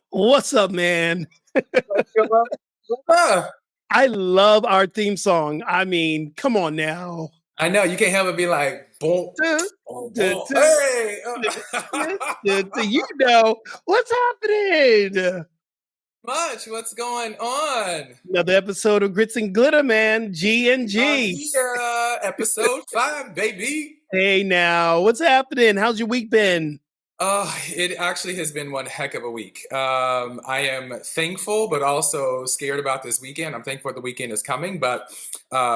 What's up, man? Ah, I love our theme song. I mean, come on now. I know you can't help but be like, boom, Duh, boom, duh, boom. duh, Hey, duh, duh, duh. You know what's happening? much. What's going on? Another episode of Grits and Glitter, man. G and On G. here, episode 5, baby. Hey, now, what's happening? How's your week been? It actually has been one heck of a week. I am thankful, but also scared about this weekend. I'm thankful the weekend is coming, but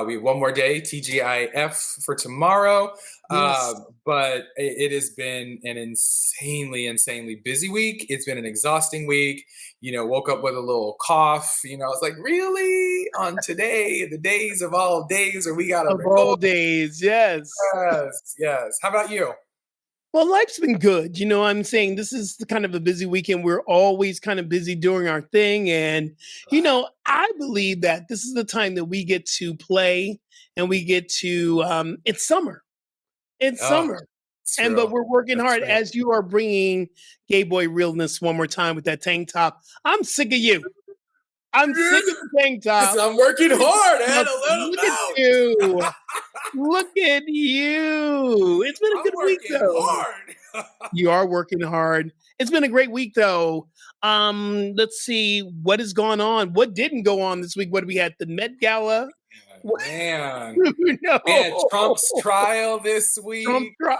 we have one more day, TGIF for tomorrow. Yes. But it has been an insanely busy week. It's been an exhausting week. Woke up with a little cough. It's like, really? On today, the days of all days, or we got to Of all record? days, yes. Yes, yes. How about you? Well, life's been good. I'm saying this is the kind of a busy weekend. We're always kind of busy doing our thing. And, I believe that this is the time that we get to play and we get to, it's summer. It's Oh, summer. it's But true. we're working That's hard true. as you are bringing gay boy realness one more time with that tank top. I'm sick of you. I'm sick of the tank top. I'm working hard, and a little Look at out. you. Look at you. It's been a I'm good week, working though. hard. You are working hard. It's been a great week, though. Let's see what has gone on. What didn't go on this week? What we had? The Met Gala. Man, No. Trump's trial this week.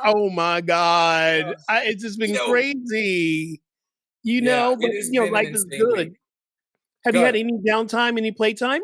Oh my God. Uh, It's just been yo, crazy. yeah, But it has been an life is insane good. week. Have you had Good. any downtime, any playtime?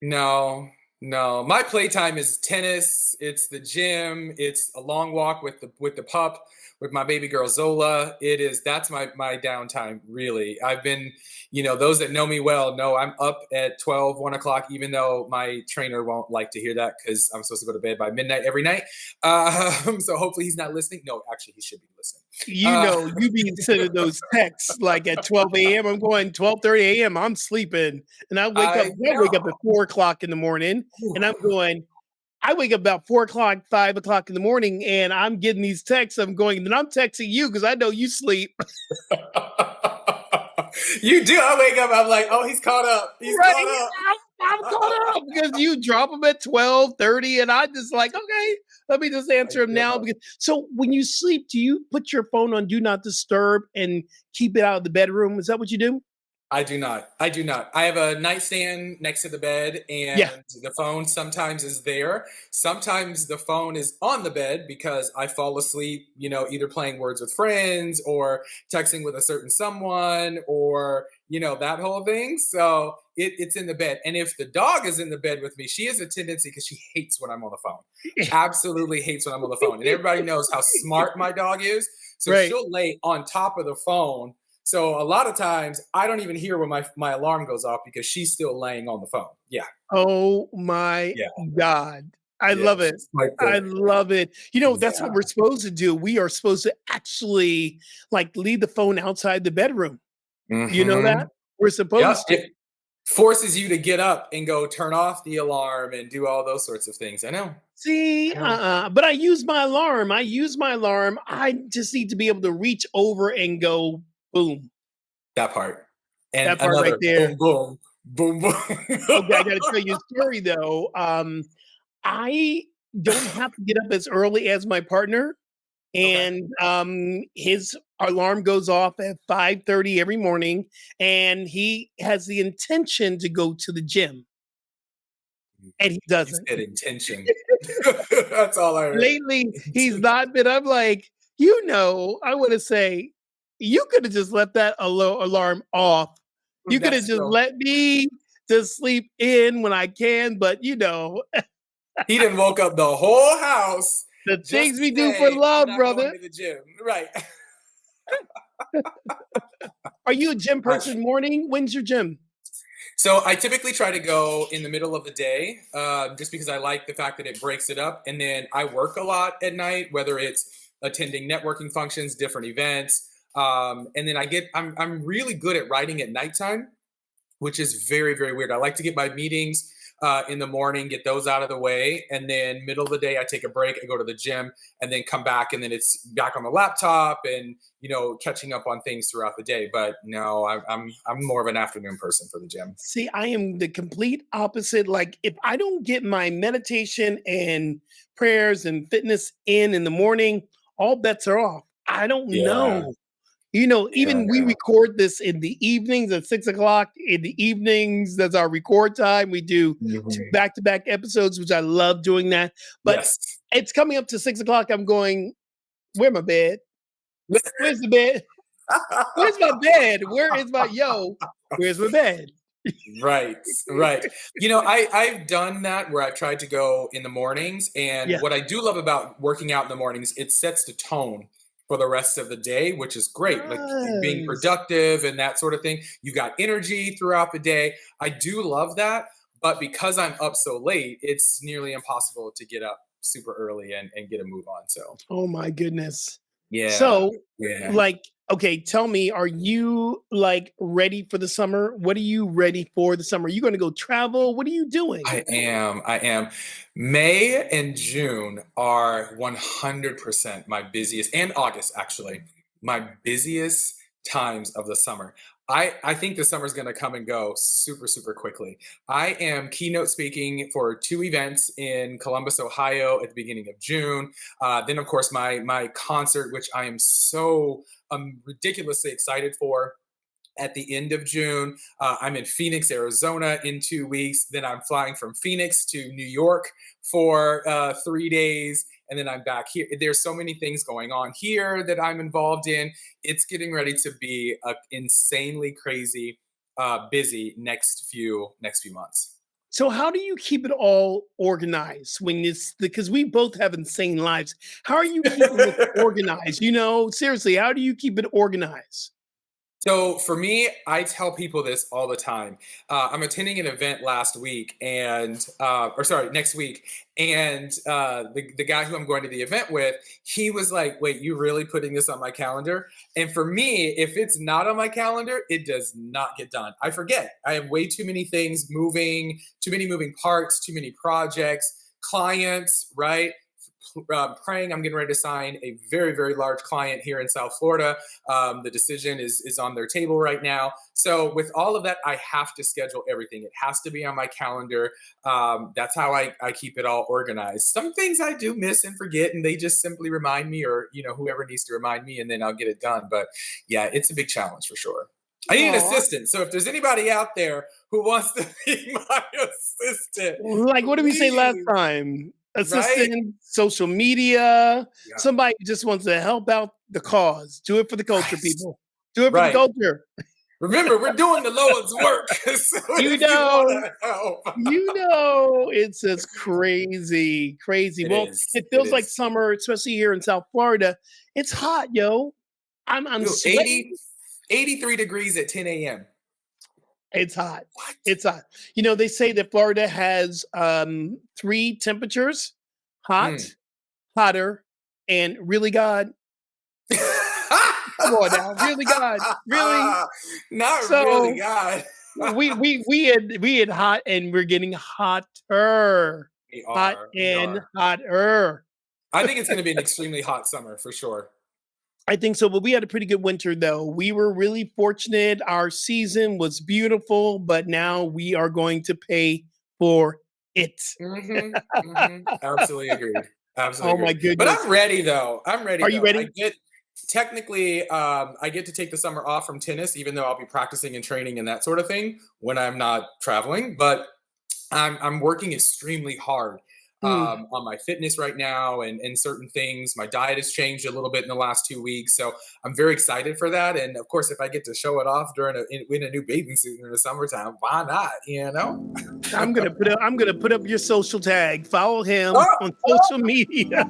No, no. My playtime is tennis. It's the gym. It's a long walk with the pup, with my baby girl Zola. That's my downtime, really. I've been, those that know me well know I'm up at 12, 1 o'clock, even though my trainer won't like to hear that because I'm supposed to go to bed by midnight every night. So hopefully he's not listening. No, actually he should be listening. You be sending those texts like at 12 a.m. I'm going 12:30 a.m. I'm sleeping. And I wake up I know. at 4 o'clock in the morning. And I wake up about 4 o'clock, 5 o'clock in the morning, and I'm getting these texts. I'm going, and then I'm texting you because I know you sleep. You do. I wake up, I'm like, oh, he's caught up. He's Right. caught up. I'm caught up because you drop them at 12:30, and I just like, okay, let me just answer them now. So when you sleep, do you put your phone on do not disturb and keep it out of the bedroom? Is that what you do? I do not. I have a nightstand next to the bed, Yeah. and the phone sometimes is there. Sometimes the phone is on the bed because I fall asleep, either playing Words with Friends or texting with a certain someone or, that whole thing. So it's in the bed. And if the dog is in the bed with me, she has a tendency because she hates when I'm on the phone. Absolutely hates when I'm on the phone. And everybody knows how smart my dog is. So Right. she'll lay on top of the phone. So a lot of times I don't even hear when my alarm goes off because she's still laying on the phone. Yeah. Oh my God. I love it. I love it. That's what we're supposed to do. We are supposed to actually leave the phone outside the bedroom. You know that? We're supposed to. It forces you to get up and go turn off the alarm and do all those sorts of things. I know. See, but I use my alarm. I just need to be able to reach over and go boom. That part. And that part another right there. boom, boom, boom, boom. Okay, I got to tell you a story though. I don't have to get up as early as my partner, and his alarm goes off at 5:30 every morning, and he has the intention to go to the gym. And he doesn't. He said intention. That's all I heard. Lately, he's not been. I'm like, I want to say, you could have just left that alarm off. You could have just let me just sleep in when I can, but he didn't woke up the whole house. The things we do for love, brother. Going to the gym. Right. Are you a gym person morning? When's your gym? So I typically try to go in the middle of the day, just because I like the fact that it breaks it up. And then I work a lot at night, whether it's attending networking functions, different events. And then I'm really good at writing at nighttime, which is very, very weird. I like to get my meetings in the morning, get those out of the way. And then middle of the day, I take a break, I go to the gym, and then come back. And then it's back on the laptop and, catching up on things throughout the day. But no, I'm more of an afternoon person for the gym. See, I am the complete opposite. Like, if I don't get my meditation and prayers and fitness in the morning, all bets are off. I don't Yeah. know. Yeah. Even we record this in the evenings at 6 o'clock. In the evenings, that's our record time. We do two Mhm. back-to-back episodes, which I love doing that. But Yes. it's coming up to 6 o'clock. I'm going, where my bed? Where's the bed? Where's my bed? Where's my bed? Right, right. I've done that where I've tried to go in the mornings, and Yeah. what I do love about working out in the mornings, it sets the tone for the rest of the day, which is great. Like being Yes. productive and that sort of thing. You got energy throughout the day. I do love that, but because I'm up so late, it's nearly impossible to get up super early and get a move on. So Oh my goodness. yeah, So, yeah. like, okay, tell me, are you like ready for the summer? What are you ready for the summer? Are you going to go travel? What are you doing? I am. I am. May and June are 100% my busiest, and August actually, my busiest times of the summer. I think the summer's going to come and go super, super quickly. I am keynote speaking for two events in Columbus, Ohio at the beginning of June. Then, of course, my concert, which I am so ridiculously excited for at the end of June. I'm in Phoenix, Arizona in 2 weeks. Then I'm flying from Phoenix to New York for 3 days. And then I'm back here. There's so many things going on here that I'm involved in. It's getting ready to be a insanely crazy, busy next few months. So, how do you keep it all organized when it's because we both have insane lives? How are you keeping it organized? Seriously, how do you keep it organized? So for me, I tell people this all the time. I'm attending an event next week, and the guy who I'm going to the event with, he was like, "Wait, you really putting this on my calendar?" And for me, if it's not on my calendar, it does not get done. I forget. I have way too many things moving, too many moving parts, too many projects, clients, right? Praying. I'm getting ready to sign a very, very large client here in South Florida. The decision is on their table right now. So with all of that, I have to schedule everything. It has to be on my calendar. That's how I keep it all organized. Some things I do miss and forget, and they just simply remind me, or whoever needs to remind me, and then I'll get it done. But yeah, it's a big challenge for sure. I need an Oh, assistant. So if there's anybody out there who wants to be my assistant, like, what did we say last please, time? right? Assistant, social media, Yeah. somebody who just wants to help out the cause. Do it for the culture, Right. people. Do it for the Right. culture. Remember, we're doing the Lord's work. So You if you want know, to help, it's just crazy, crazy. it Well, is. it It feels like is. summer, especially here in South Florida. It's hot, yo. I'm Yo, sweating. 83 degrees at 10 a.m. It's hot. What? It's hot. They say that Florida has three temperatures: hot, Mm. hotter, and really God. Come on now, really God, really. Not really, So God. we had hot, and we're getting hotter, We hot are. We and are. hotter. I think it's going to be an extremely hot summer for sure. I think so, but we had a pretty good winter though. We were really fortunate. Our season was beautiful, but now we are going to pay for it. Absolutely agreed. Absolutely Oh my agreed. But goodness. I'm ready though. I'm ready Are you though. ready? I get to take the summer off from tennis, even though I'll be practicing and training and that sort of thing when I'm not traveling. But I'm working extremely hard Mm. on my fitness right now and certain things. My diet has changed a little bit in the last 2 weeks, so I'm very excited for that. And of course, if I get to show it off in a new bathing suit in the summertime, why not? I'm gonna put up your social tag. Follow him Oh, on social media.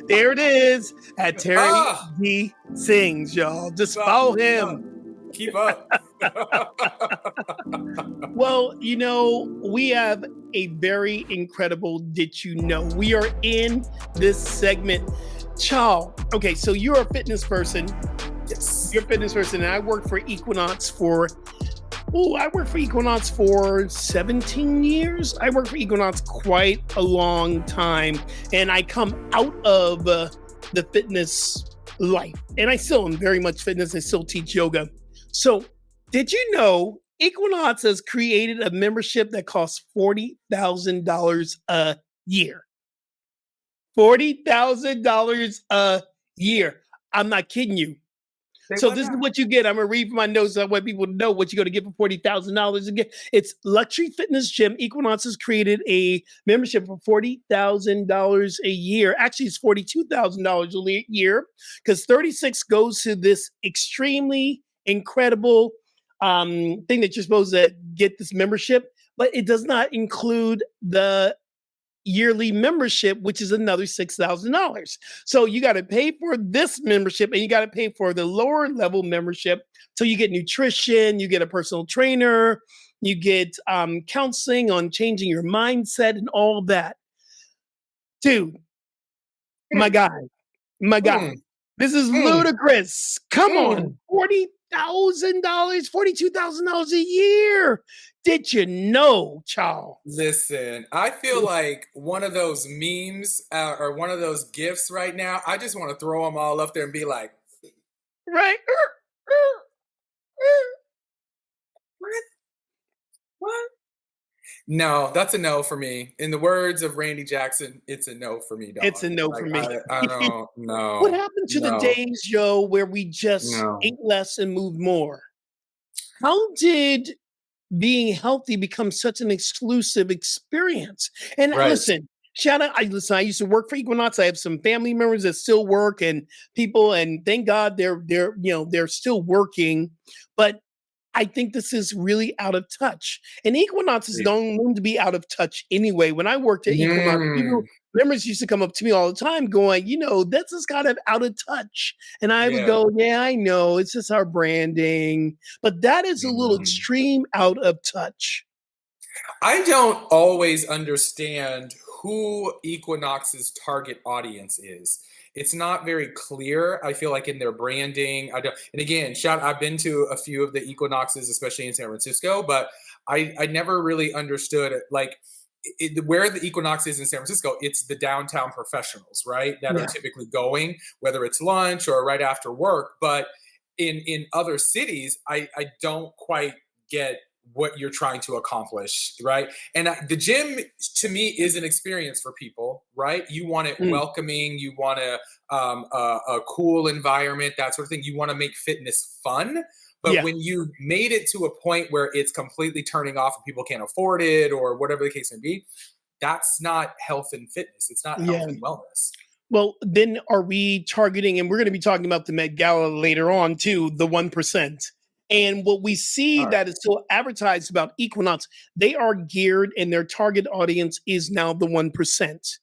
There it is at Terry ah, D Sings, y'all. Just keep up, follow keep up, him. keep up. Well, we have a very incredible Did You Know? We are in this segment. Chow. Okay, so you're a fitness person. Yes. You're a fitness person, and I worked for Equinox for Oh, I worked for Equinox for 17 years. I worked for Equinox quite a long time, and I come out of the fitness life, and I still am very much fitness. I still teach yoga. So, did you know Equinox has created a membership that costs $40,000 a year? $40,000 a year. I'm not kidding you. Say So what this is now? what you get. I'm gonna read from my notes so I want people to know what you're gonna get for $40,000 again. It's luxury fitness gym. Equinox has created a membership for $40,000 a year. Actually, it's $42,000 a year because 36 goes to this extremely incredible thing that you're supposed to get this membership, but it does not include the yearly membership, which is another $6,000. So you got to pay for this membership and you got to pay for the lower level membership. So you get nutrition, you get a personal trainer, you get counseling on changing your mindset and all that. Dude, my Mm, guy, my guy, mm, this is mm, ludicrous. Come on, mm. $40,000, $42,000 a year. Did you know, child? Listen, I feel like one of those memes or one of those gifs right now. I just want to throw them all up there and be like, Right? what? What? No, that's a no for me. In the words of Randy Jackson, it's a no for me, It's dog. a no Like for me. I don't What no, happened to the no, days, Joe, where we just ate no. less and moved more? How did being healthy become such an exclusive experience? And Right. listen, shout out. I used to work for Equinox. I have some family members that still work and people, and thank God they're still working. But I think this is really out of touch. And Equinox is known to be out of touch anyway. When I worked at Equinox, people Mm, members used to come up to me all the time going, this is kind of out of touch. And I would yeah. go, yeah, I know. It's just our branding. But that is a little Mm. extreme out of touch. I don't always understand who Equinox's target audience is. It's not very clear. I feel like in their branding, I don't. And again, I've been to a few of the Equinoxes, especially in San Francisco, but I never really understood it. Like where the Equinox is in San Francisco, it's the downtown professionals, right? That are Yeah. typically going, whether it's lunch or right after work. But in other cities, I don't quite get what you're trying to accomplish, right? And the gym to me is an experience for people, right? You want it Mm, welcoming, you want a cool environment, that sort of thing. You want to make fitness fun. But yeah. when you made it to a point where it's completely turning off and people can't afford it or whatever the case may be, that's not health and fitness. It's not health Yeah. and wellness. Well, then are we targeting, and we're going to be talking about the Met Gala later on too, the 1%. And what we see All right. that is still advertised about Equinox, they are geared and their target audience is now the 1%.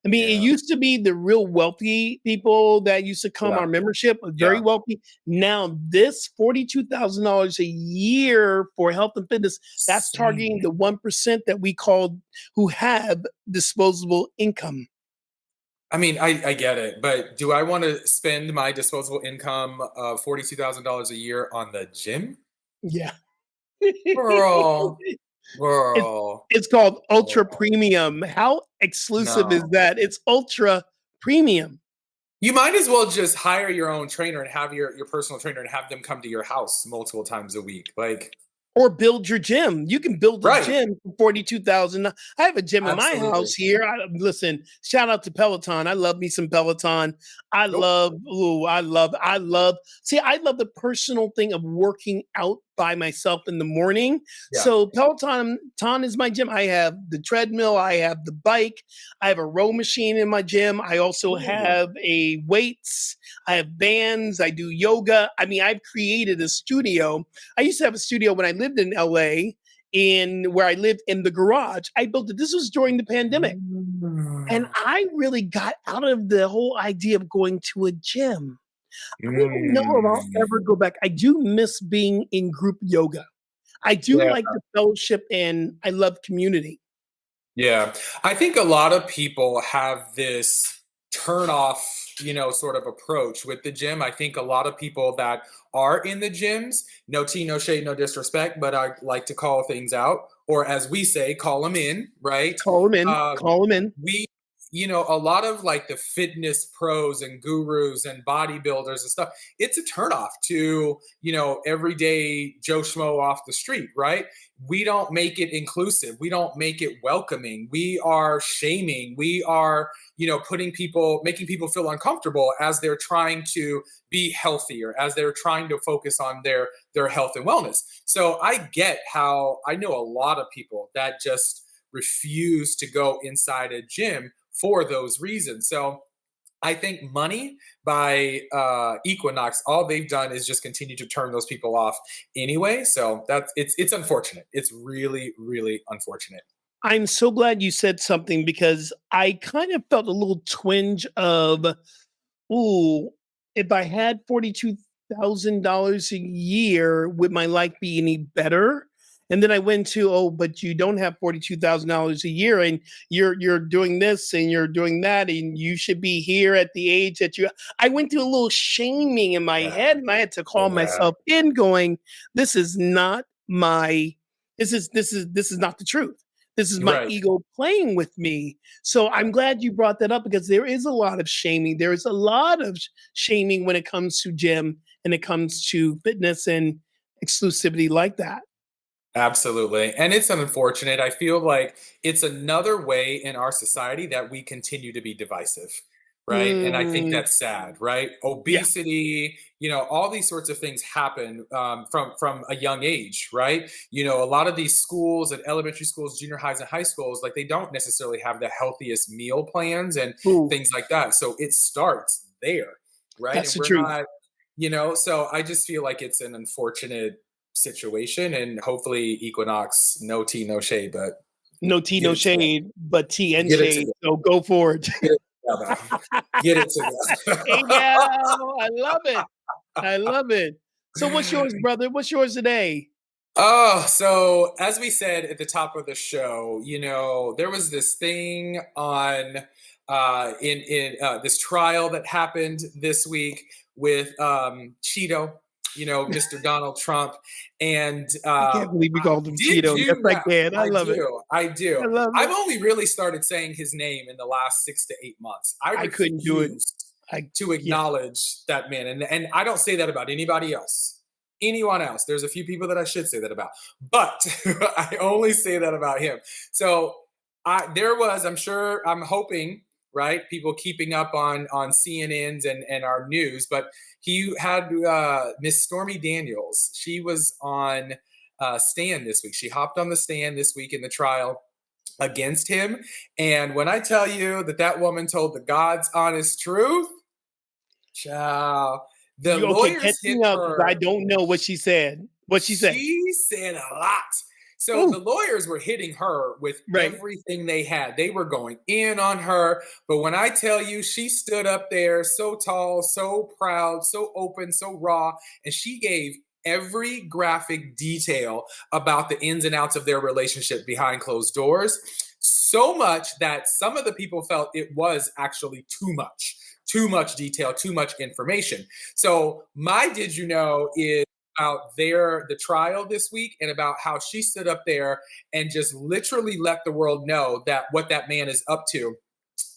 I mean, it Yeah. used to be the real wealthy people that used to come Yeah. our membership, very Yeah. wealthy. Now, this $42,000 a year for health and fitness, that's targeting Same. the 1% that we call who have disposable income. I mean, I get it, but do I want to spend my disposable income of $42,000 a year on the gym? Yeah. Girl, It's girl, it's called ultra girl. premium. How exclusive is No. that? It's ultra premium. You might as well just hire your own trainer and have your personal trainer and have them come to your house multiple times a week. Like, Or build your gym. You can build a right. gym for 42,000. I have a gym in my Absolutely. house here. Listen, shout out to Peloton. I love me some Peloton. Nope. I love. See, I love the personal thing of working out by myself in the morning. Yeah. So Peloton is my gym. I have the treadmill. I have the bike. I have a row machine in my gym. I also Ooh. have a weights. I have bands. I do yoga. I mean, I've created a studio. I used to have a studio when I lived in LA, in where I lived in the garage. I built it. This was during the pandemic. And Mm. I really got out of the whole idea of going to a gym. I don't know if I'll Mm. ever go back. I do miss being in group yoga. I do Yeah. like the fellowship and I love community. Yeah. I think a lot of people have this turn off sort of approach with the gym. I think a lot of people that are in the gyms, no tea, no shade, no disrespect, but I like to call things out, or as we say, call them in, right? Call them in. Um, Call them in. we, a lot of like the fitness pros and gurus and bodybuilders and stuff, it's a turnoff to, everyday Joe Schmo off the street, right? We don't make it inclusive. We don't make it welcoming. We are shaming. We are, making people feel uncomfortable as they're trying to be healthier, as they're trying to focus on their health and wellness. So I get how I know a lot of people that just refuse to go inside a gym for those reasons. So I think money by Equinox, all they've done is just continue to turn those people off anyway. So it's unfortunate. It's really, really unfortunate. I'm so glad you said something because I kind of felt a little twinge of, ooh, if I had $42,000 a year, would my life be any better? And then I went to, oh, but you don't have $42,000 a year, and you're doing this and you're doing that, and you should be here at the age that you. I went through a little shaming in my Yeah. head, and I had to call Yeah. myself in, going, "This is not my. This is not the truth. This is my Right. ego playing with me." So I'm glad you brought that up because there is a lot of shaming. There is a lot of shaming when it comes to gym and it comes to fitness and exclusivity like that. Absolutely. And it's unfortunate. I feel like it's another way in our society that we continue to be divisive, right? And I think Mm, that's sad, right? yeah. Obesity, all these sorts of things happen from a young age, right? A lot of these schools at elementary schools, junior highs, and high schools, like they don't necessarily have the healthiest meal plans and Ooh, things like that. So it starts there, right? that's And the we're truth. not, so I just feel like it's an unfortunate situation, and hopefully Equinox, no tea, no shade, but No tea, get no it together. shade, but tea and Get it shade. together. So go forward. Get it together. Get it together. Hey now, I love it. I love it. So what's yours, brother? What's yours today? Oh, so as we said at the top of the show, there was this thing on in this trial that happened this week with Cheeto, Mr. Donald Trump, and I can't believe you called him did Cheeto. Yes, you I know? can. I I love it. do. I do. I love I've it. only really started saying his name in the last 6 to 8 months. I I couldn't do it. refuse I to yeah. acknowledge that man. And I don't say that about anybody else. Anyone else. There's a few people that I should say that about. But I only say that about him. So I'm sure, I'm hoping, right? People keeping up on CNNs and our news, but he had Miss Stormy Daniels. She was on stand this week. She hopped on the stand this week in the trial against him. And when I tell you that that woman told the God's honest truth, child, the You okay, catch lawyers hit me up because I her. don't know what she said. What she say? She said a lot. So the Ooh, lawyers were hitting her with right. everything they had. They were going in on her. But when I tell you, she stood up there so tall, so proud, so open, so raw, and she gave every graphic detail about the ins and outs of their relationship behind closed doors. So much that some of the people felt it was actually too much detail, too much information. So my did you know is about the trial this week and about how she stood up there and just literally let the world know that what that man is up to.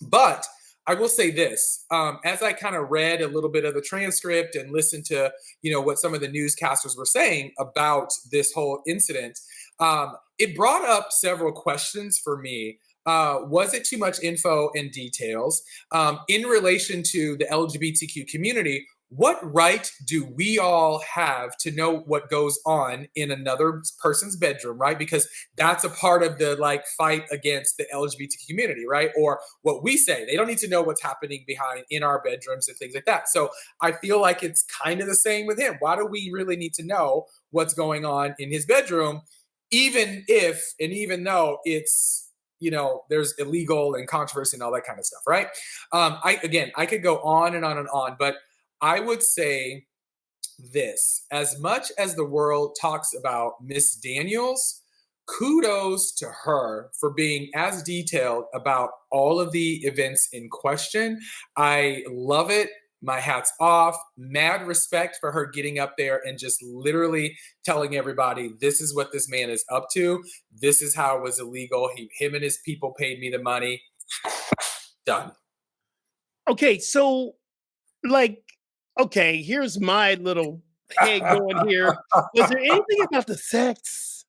But I will say this: as I kind of read a little bit of the transcript and listened to what some of the newscasters were saying about this whole incident, it brought up several questions for me. Was it too much info and details in relation to the LGBTQ community? What right do we all have to know what goes on in another person's bedroom, right? Because that's a part of the like fight against the LGBT community, right? Or what we say, they don't need to know what's happening behind in our bedrooms and things like that. So I feel like it's kind of the same with him. Why do we really need to know what's going on in his bedroom, even if and even though it's there's illegal and controversy and all that kind of stuff, right? I could go on and on and on, but I would say this: as much as the world talks about Miss Daniels, kudos to her for being as detailed about all of the events in question. I love it. My hat's off. Mad respect for her getting up there and just literally telling everybody, this is what this man is up to. This is how it was illegal. Him and his people paid me the money. Done. Okay, so like, okay, here's my little head going here. Was there anything about the sex?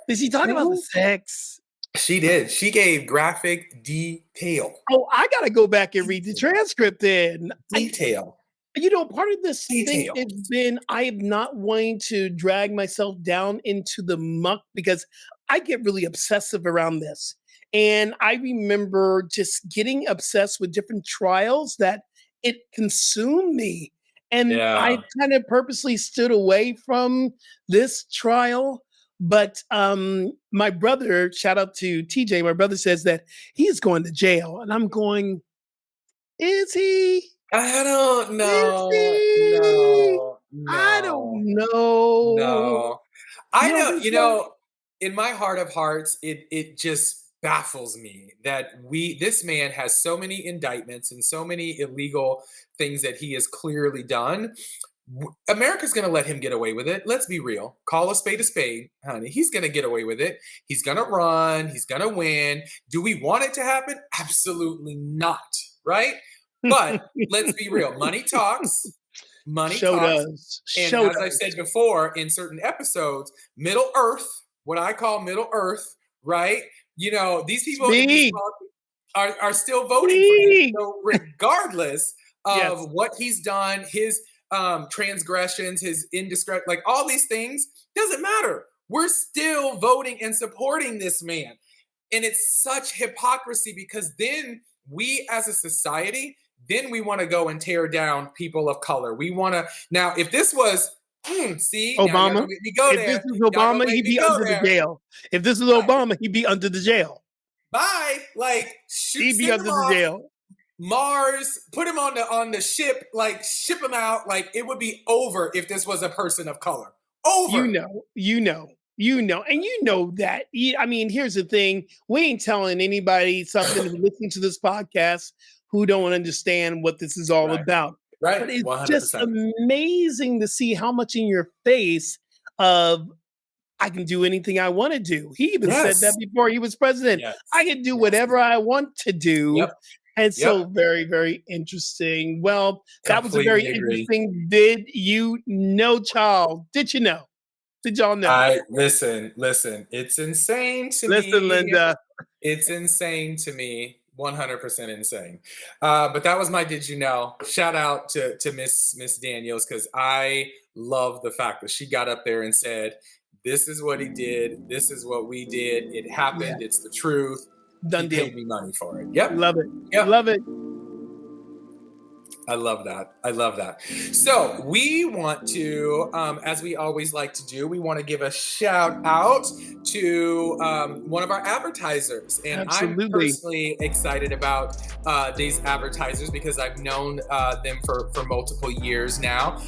Did she talk about the sex? She did. She gave graphic detail. Oh, I gotta go back and read the transcript then. Detail. Part of this thing has been I am not wanting to drag myself down into the muck because I get really obsessive around this. And I remember just getting obsessed with different trials that it consumed me. And I Yeah. kind of purposely stood away from this trial. But my brother, shout out to TJ, my brother says that he's going to jail. And I'm going, is he? I don't know. I don't know. No. I know, in my heart of hearts, it just baffles me that this man has so many indictments and so many illegal things that he has clearly done. America's going to let him get away with it. Let's be real. Call a spade, honey. He's going to get away with it. He's going to run. He's going to win. Do we want it to happen? Absolutely not. Right? But let's be real. Money talks. Money talks. And as I said before in certain episodes, Middle Earth, what I call Middle Earth, right? These people are still voting for him. So regardless of what he's done, his transgressions, his indiscretion, like all these things, doesn't matter. We're still voting and supporting this man. And it's such hypocrisy because then we as a society, then we want to go and tear down people of color. We want to, now if this was, Obama, if this is Obama, he'd be under the jail. If this is Obama, he'd be under the jail. Bye. Like, he'd be under the jail. Mars, put him on the ship, like ship him out. Like it would be over if this was a person of color. Over. You know, and you know that. I mean, here's the thing: we ain't telling anybody something who listens to this podcast who don't understand what this is all about. Right. But it's 100%. just amazing to see how much in your face of I can do anything I want to do. He even said that before he was president. I can do whatever I want to do. Yep. And so very, very interesting. Well, that was a very interesting. Did you know, child? Did you know? Did y'all know? Listen. It's insane to me. Listen, Linda. It's insane to me. 100% insane. But that was my Did You Know? Shout out to Miss Daniels, because I love the fact that she got up there and said, this is what he did. This is what we did. It happened. Yeah. It's the truth. Done deal. Paid me money for it. Yep. Love it. Yep. Love it. I love that. So we want to, as we always like to do, we want to give a shout out to one of our advertisers. And Absolutely. I'm personally excited about these advertisers because I've known them for multiple years now.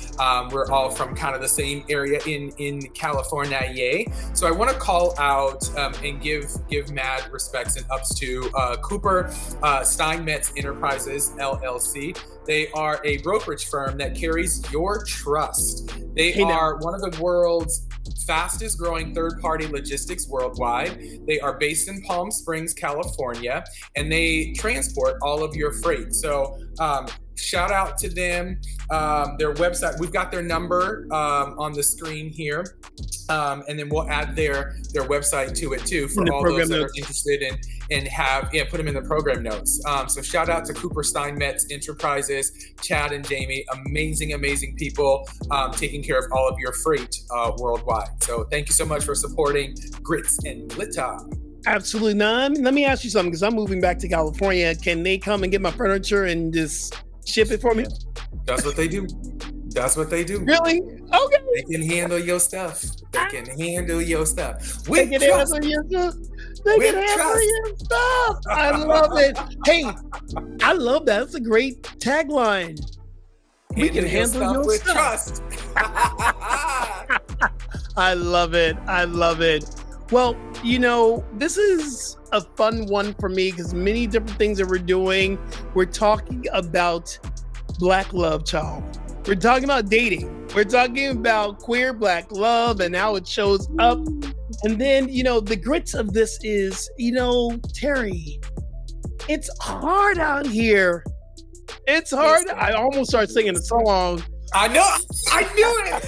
We're all from kind of the same area in California. Yay. So I want to call out and give mad respects and ups to Cooper Steinmetz Enterprises, LLC. They are a brokerage firm that carries your trust. They are one of the world's fastest growing third-party logistics worldwide. They are based in Palm Springs, California, and they transport all of your freight. So shout out to them. Their website, we've got their number on the screen here. And then we'll add their website to it too for all those that are interested in and put them in the program notes. So shout out to Cooper Steinmetz Enterprises, Chad and Jamie, amazing people taking care of all of your freight worldwide. So thank you so much for supporting Gritz and Glitter. Absolutely not. Let me ask you something, because I'm moving back to California. Can they come and get my furniture and just ship it for me? That's what they do. Really? Okay. They can handle your stuff. They can handle your stuff. They can handle your stuff. I love it. Hey, I love that. That's a great tagline. We can handle your with stuff. Trust. I love it. Well, this is a fun one for me because many different things that we're doing. We're talking about Black love, child. We're talking about dating. We're talking about queer Black love and how it shows up. And then, the grits of this is, Terry, it's hard out here. It's hard. Listen. I almost started singing a song. I know. I knew it.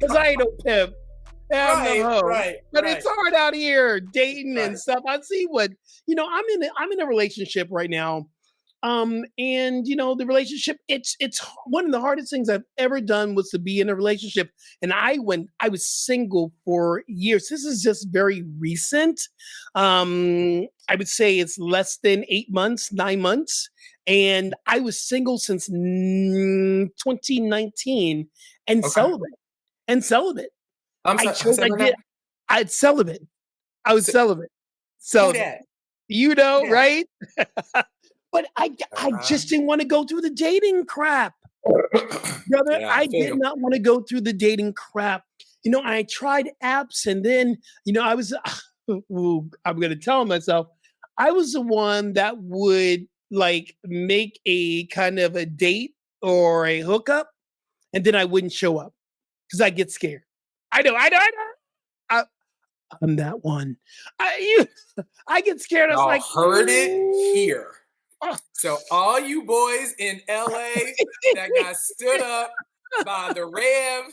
Because I ain't no pimp. Right. But it's hard out here dating and stuff. I see what, I'm in a relationship right now. And the relationship, it's one of the hardest things I've ever done was to be in a relationship. And I was single for years. This is just very recent. I would say it's less than 8 months, 9 months. And I was single since 2019 and celibate. I'm sorry. I'd celibate. I was celibate. So, right? But I just didn't want to go through the dating crap. Brother, I did not want to go through the dating crap. I tried apps and then, I was, I'm going to tell myself, I was the one that would make a kind of a date or a hookup and then I wouldn't show up because I get scared. I know. I'm that one. I get scared. I was like, heard it here. So all you boys in LA that got stood up by the Rev,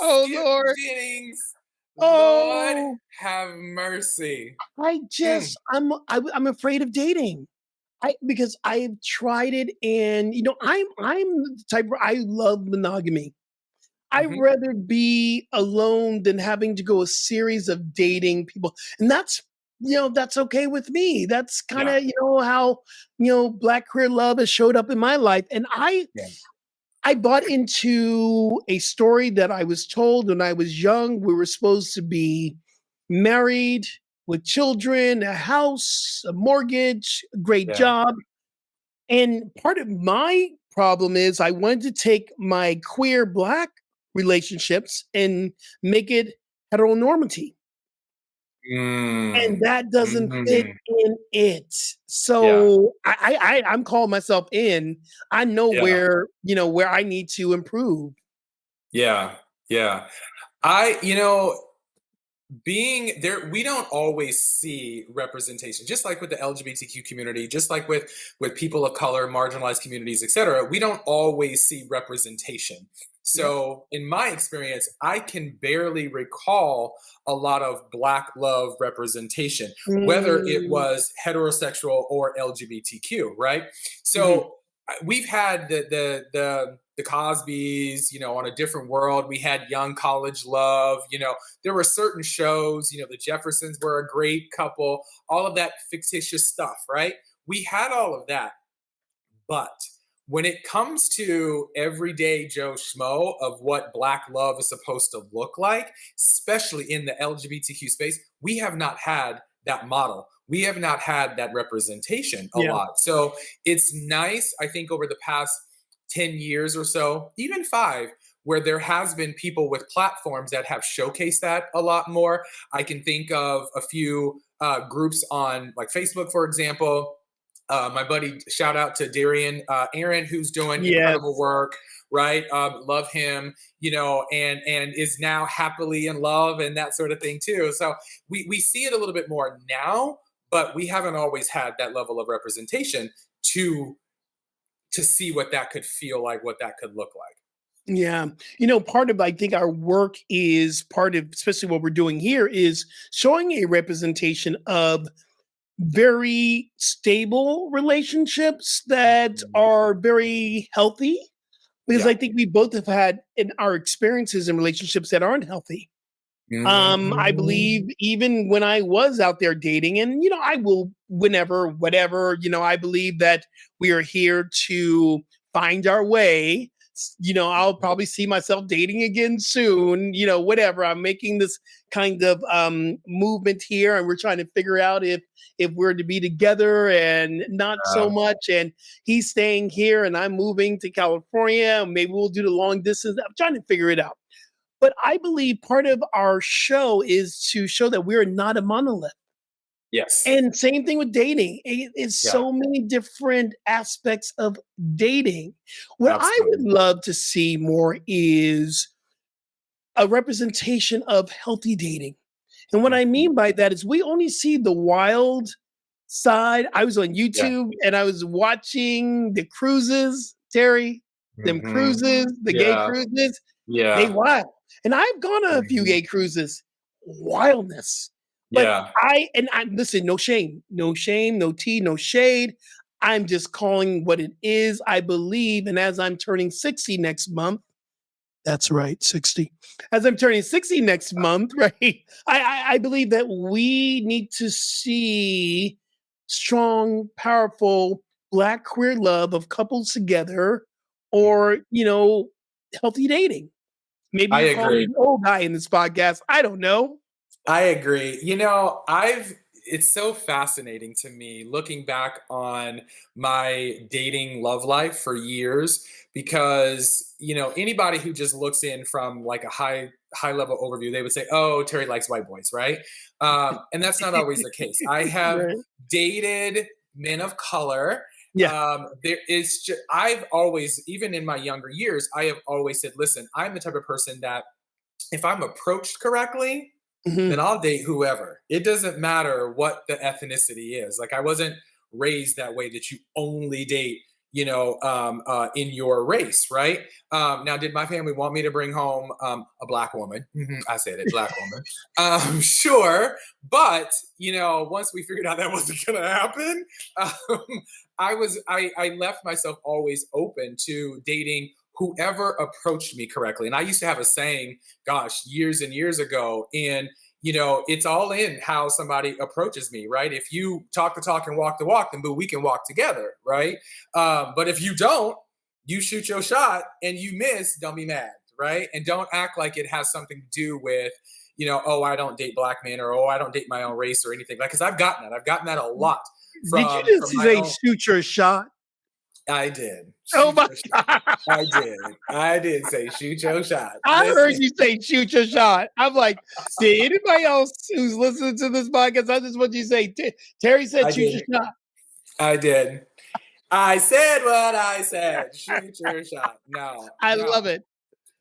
Lord, Jennings, Lord have mercy. I'm afraid of dating. Because I've tried it, and I'm the type where I love monogamy. I'd rather be alone than having to go a series of dating people, and that's okay with me. That's kind of how Black queer love has showed up in my life, and I bought into a story that I was told when I was young. We were supposed to be married with children, a house, a mortgage, a great job. And part of my problem is I wanted to take my queer Black relationships and make it heteronormity. And that doesn't fit in it. So I'm calling myself in. I know where I need to improve. Yeah. Being there, we don't always see representation, just like with the LGBTQ community, just like with people of color, marginalized communities, etc. We don't always see representation. So in my experience, I can barely recall a lot of Black love representation, whether it was heterosexual or LGBTQ, right? So we've had the Cosbys, on a different world. We had Young College Love. There were certain shows. The Jeffersons were a great couple. All of that fictitious stuff, right? We had all of that, but when it comes to everyday Joe Schmo of what Black love is supposed to look like, especially in the LGBTQ space, we have not had that model. We have not had that representation a lot. So it's nice, I think, over the past 10 years or so, even 5, where there has been people with platforms that have showcased that a lot more. I can think of a few groups on like Facebook, for example. My buddy, shout out to Darian Aaron, who's doing incredible work, right? Love him, and is now happily in love and that sort of thing too. So we see it a little bit more now, but we haven't always had that level of representation to see what that could feel like, what that could look like. Yeah. Part of, I think our work is part of, especially what we're doing here, is showing a representation of very stable relationships that are very healthy. Because I think we both have had in our experiences in relationships that aren't healthy. I believe even when I was out there dating, and I will whenever, whatever, I believe that we are here to find our way. I'll probably see myself dating again soon, whatever. I'm making this kind of movement here, and we're trying to figure out if we're to be together and not so much. And he's staying here and I'm moving to California. Maybe we'll do the long distance. I'm trying to figure it out. But I believe part of our show is to show that we're not a monolith. Yes. And same thing with dating. It's Yeah. so many different aspects of dating. What I would Absolutely. love to see more is a representation of healthy dating. And what I Mhm. mean by that is we only see the wild side. I was on Yeah. YouTube and I was watching the cruises, Terry, them Mhm. cruises, the gay Yeah. cruises, they Yeah. wild. And I've gone on a few Mhm. gay cruises, wildness. But Yeah. I listen, no shame, no shame, no tea, no shade. I'm just calling what it is. I believe, and as I'm turning 60 next month, that's right, 60. As I'm turning 60 next month, right? I believe that we need to see strong, powerful black queer love of couples together or, healthy dating. Maybe I you call me agree. the old guy in this podcast. I don't know. I agree. You know, it's so fascinating to me looking back on my dating love life for years because, anybody who just looks in from like a high level overview, they would say, "Oh, Terry likes white boys," right? And that's not always the case. I have Right. dated men of color. Yeah. There is just, I've always, even in my younger years, I have always said, "Listen, I'm the type of person that if I'm approached correctly, then Mhm. I'll date whoever. It doesn't matter what the ethnicity is. Like I wasn't raised that way that you only date, in your race, right? Now, did my family want me to bring home a black woman? I said it, black woman. Sure, but once we figured out that wasn't going to happen, um, I left myself always open to dating whoever approached me correctly. And I used to have a saying, gosh, years and years ago, in it's all in how somebody approaches me, right? If you talk the talk and walk the walk, then boo, we can walk together, right? But if you don't, you shoot your shot and you miss, don't be mad, right? And don't act like it has something to do with, oh, I don't date black men or oh, I don't date my own race or anything. Like, because I've gotten that. I've gotten that a lot Did you from just my say own. shoot your shot? I did Oh shoot my your shot. God. I did say shoot your shot. I heard Listen, you say shoot your shot. I'm like, did anybody else who's listening to this podcast, I just want you to say, Terry said I shoot did. your shot. I did. I said what I said. Shoot your shot. No, I no. love it.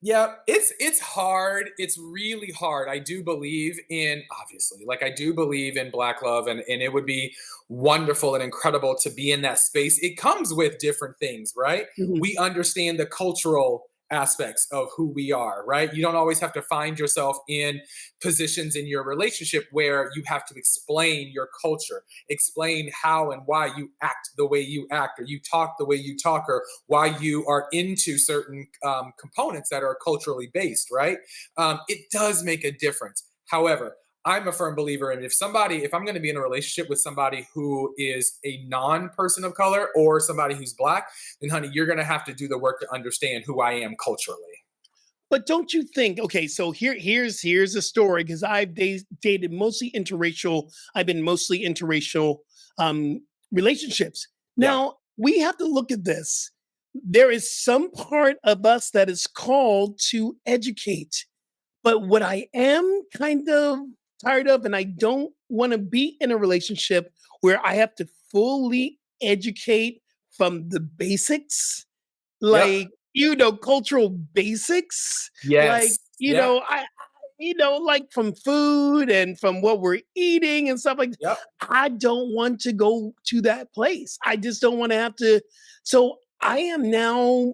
Yeah, it's hard. It's really hard. I do believe in, obviously, like I do believe in black love, and it would be wonderful and incredible to be in that space. It comes with different things, right? Mhm. We understand the cultural aspects of who we are, right? You don't always have to find yourself in positions in your relationship where you have to explain your culture, explain how and why you act the way you act, or you talk the way you talk, or why you are into certain components that are culturally based, right? It does make a difference. However, I'm a firm believer in if I'm going to be in a relationship with somebody who is a non-person of color or somebody who's black, then honey, you're going to have to do the work to understand who I am culturally. But don't you think? Okay, so here's a story because dated mostly interracial. I've been mostly interracial um, relationships. Yeah. Now we have to look at this. There is some part of us that is called to educate. But what I am kind of tired of, and I don't want to be in a relationship where I have to fully educate from the basics, Yep. like, cultural basics, like, Yes. Yep. like from food and from what we're eating and stuff like that. Yep. I don't want to go to that place. I just don't want to have to. So I am now,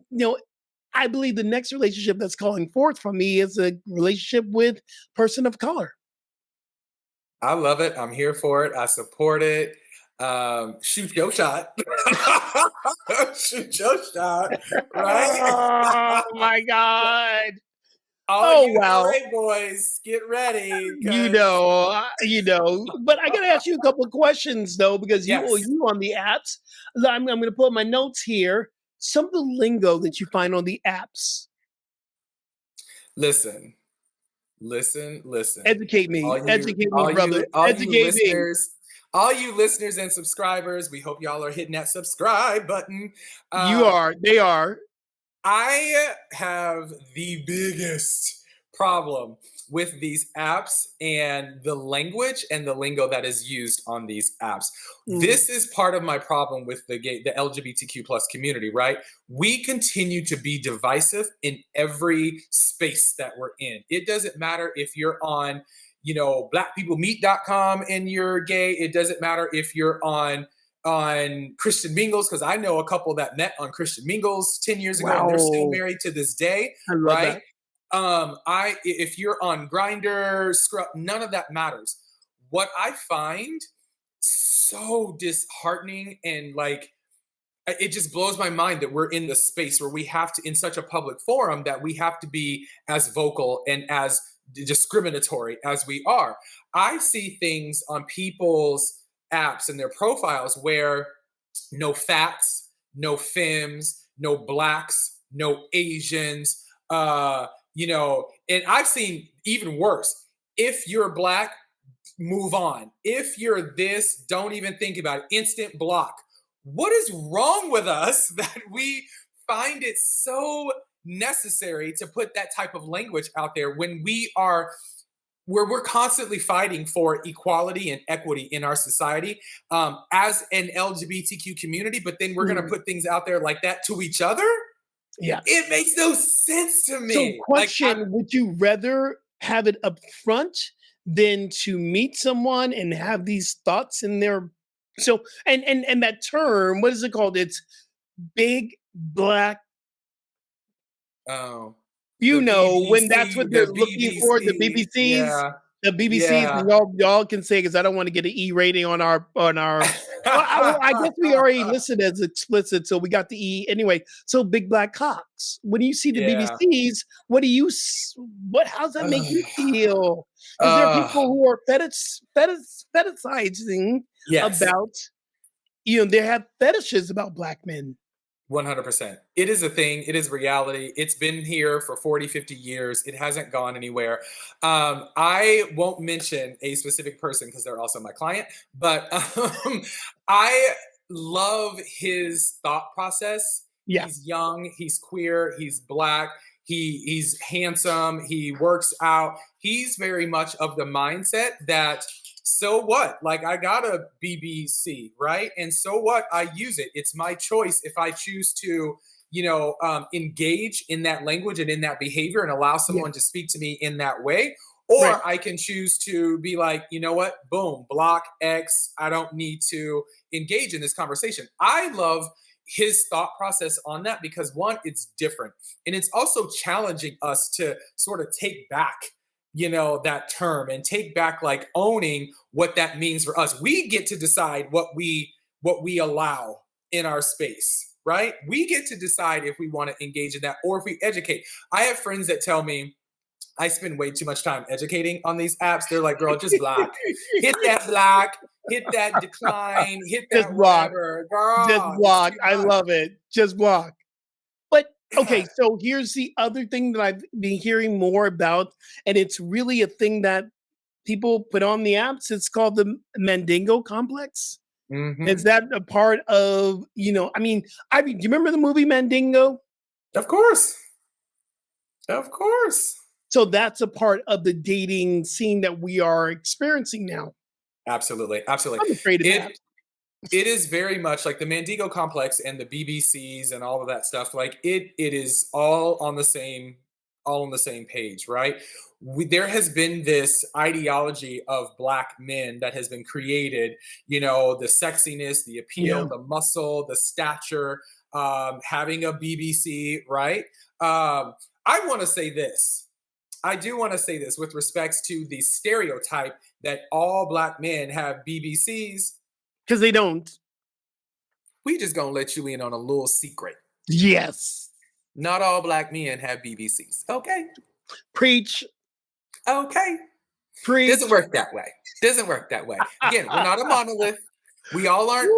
I believe the next relationship that's calling forth from me is a relationship with person of color. I love it. I'm here for it. I support it. Shoot your shot. Shoot your shot. Right? Oh my God. All Oh you wow. LA boys, get ready You because know, but I gotta ask you a couple of questions though, because yes. you on the apps. I'm gonna pull up my notes here. Some of the lingo that you find on the apps. Listen, listen. Educate me. Educate me, brother. Educate me. All you listeners and subscribers, we hope y'all are hitting that subscribe button. You Um, are. They are. I have the biggest problem with these apps and the language and the lingo that is used on these apps. Mm. This is part of my problem with the LGBTQ plus community, right? We continue to be divisive in every space that we're in. It doesn't matter if you're on, blackpeoplemeet.com and you're gay. It doesn't matter if you're on Christian Mingles, because I know a couple that met on Christian Mingles 10 years ago and they're still Wow. married to this day, I love right? that. If you're on Grinder, Scrub, none of that matters. What I find so disheartening and like it just blows my mind that we're in the space where we have to, in such a public forum, that we have to be as vocal and as discriminatory as we are. I see things on people's apps and their profiles where no fats, no femmes, no blacks, no Asians, and I've seen even worse. If you're black, move on. If you're this, don't even think about it. Instant block. What is wrong with us that we find it so necessary to put that type of language out there when where we're constantly fighting for equality and equity in our society as an LGBTQ community, but then we're going to Mm. put things out there like that to each other? Yes. It makes no sense to So, me. Like, question: would you rather have it up front than to meet someone and have these thoughts in their so and that term, what is it called? It's big black. oh, You the know, when that's BBC, what they're the looking for, the BBC. BBCs, Yeah. the BBCs, Yeah. and y'all can say because I don't want to get an E rating on our. I guess we already listed as explicit, so we got the E anyway. So big black cocks. When you see the Yeah. BBCs, what do you? What? How's that make you feel? Because there are people who are fetishizing Yes. about. They have fetishes about black men. 100%. It is a thing. It is reality. It's been here for 40, 50 years. It hasn't gone anywhere. I won't mention a specific person because they're also my client, but I love his thought process. Yeah. He's young, he's queer, he's black, he's handsome, he works out. He's very much of the mindset that so what? Like I got a BBC, right? And so what? I use it. It's my choice if I choose to, engage in that language and in that behavior and allow Yeah. someone to speak to me in that way. Right. Or I can choose to be like, you know what? Boom, block X. I don't need to engage in this conversation. I love his thought process on that because one, it's different. And it's also challenging us to sort of take back that term and take back like owning what that means for us. We get to decide what we allow in our space, right? We get to decide if we want to engage in that or if we educate. I have friends that tell me I spend way too much time educating on these apps. They're like, girl, just block. Hit that block, hit that decline, hit Just that block. whatever. Just Girl, it's block. too I much. love it. Just block. But okay, so here's the other thing that I've been hearing more about, and it's really a thing that people put on the apps. It's called the Mandingo complex. Is Mm-hmm. that a part of, do you remember the movie Mandingo? Of course. Of course. So that's a part of the dating scene that we are experiencing now. Absolutely. Absolutely. I'm afraid of It apps. it is very much like the Mandingo complex and the BBCs and all of that stuff. Like it is all on the same page, right? There has been this ideology of black men that has been created, the sexiness, the Yeah. appeal, the muscle, the stature, having a BBC, right? I want to say this. I do want to say this with respects to the stereotype that all black men have BBCs. Because they don't. We just gonna let you in on a little secret. Yes. Not all black men have BBCs. Okay. Preach. Okay. Preach. Doesn't work that way. Doesn't work that way. Again, we're not a monolith. We all aren't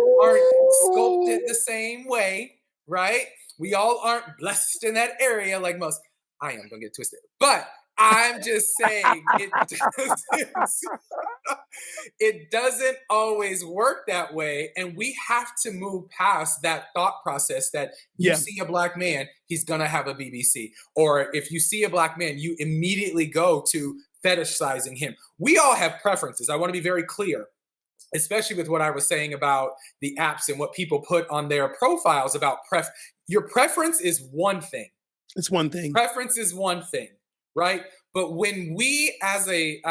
sculpted Ooh. the same way, right? We all aren't blessed in that area like most. I am, don't get it twisted. But I'm just saying it doesn't It doesn't always work that way. And we have to move past that thought process that you Yeah. see a black man, he's going to have a BBC. Or if you see a black man, you immediately go to fetishizing him. We all have preferences. I want to be very clear, especially with what I was saying about the apps and what people put on their profiles about your preference is one thing. It's one thing. Preference is one thing, right? But when we as a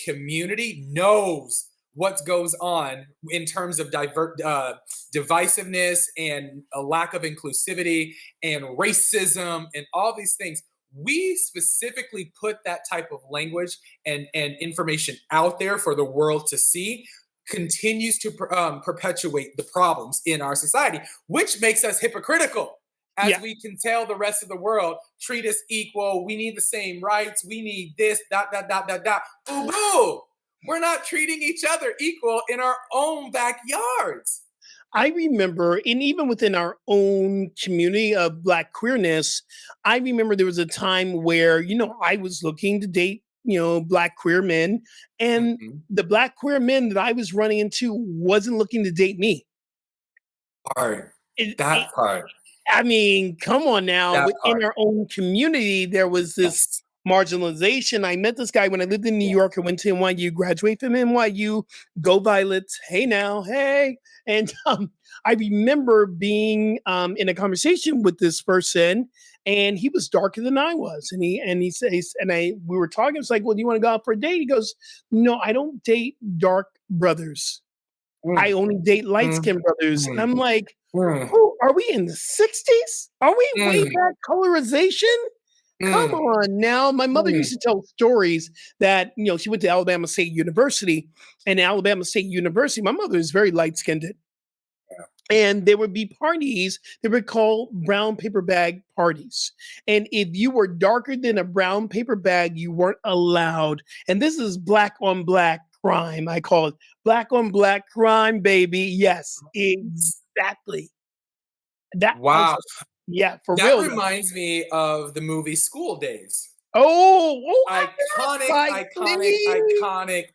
community knows what goes on in terms of divisiveness and a lack of inclusivity and racism and all these things, we specifically put that type of language and information out there for the world to see, continues to perpetuate the problems in our society, which makes us hypocritical. As we can tell the rest of the world, treat us equal. We need the same rights. We need this, that. Boo boo. We're not treating each other equal in our own backyards. I remember, and even within our own community of Black queerness, I remember there was a time where, I was looking to date, Black queer men, and the Black queer men that I was running into wasn't looking to date me. Part. I mean, come on now. Within our own community, there was this marginalization. I met this guy when I lived in New York. I went to NYU, graduated from NYU, go Violets. Hey now, hey. And I remember being in a conversation with this person, and he was darker than I was. And he says, we were talking. It's like, well, do you want to go out for a date? He goes, no, I don't date dark brothers. I only date light-skinned brothers. And I'm like, oh, are we in the 60s? Are we way back colorization? Come on now. My mother used to tell stories that, she went to Alabama State University, and Alabama State University, my mother is very light-skinned. Yeah. And there would be parties that were called brown paper bag parties. And if you were darker than a brown paper bag, you weren't allowed. And this is black on black crime. I call it black on black crime, baby. Yes, exactly. Wow. For that real. That reminds me of the movie School Days. Iconic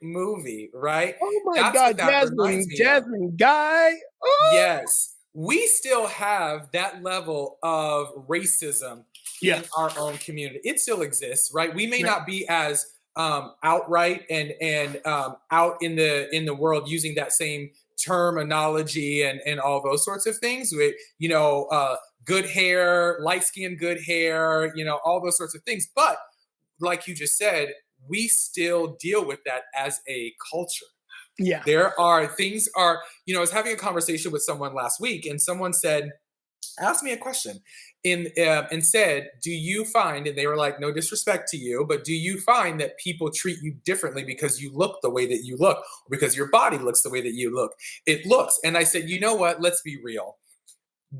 movie, right? Oh my God, Jasmine Guy. Oh. Yes, we still have that level of racism in our own community. It still exists, right? We may not be as outright and out in the world using that same terminology and all those sorts of things with good hair, light skin, good hair, all those sorts of things. But like you just said, we still deal with that as a culture. Yeah. There are things I was having a conversation with someone last week, and someone asked me a question and said, do you find, and they were like, no disrespect to you, but do you find that people treat you differently because you look the way that you look, or because your body looks the way that you look? It looks. And I said, you know what? Let's be real.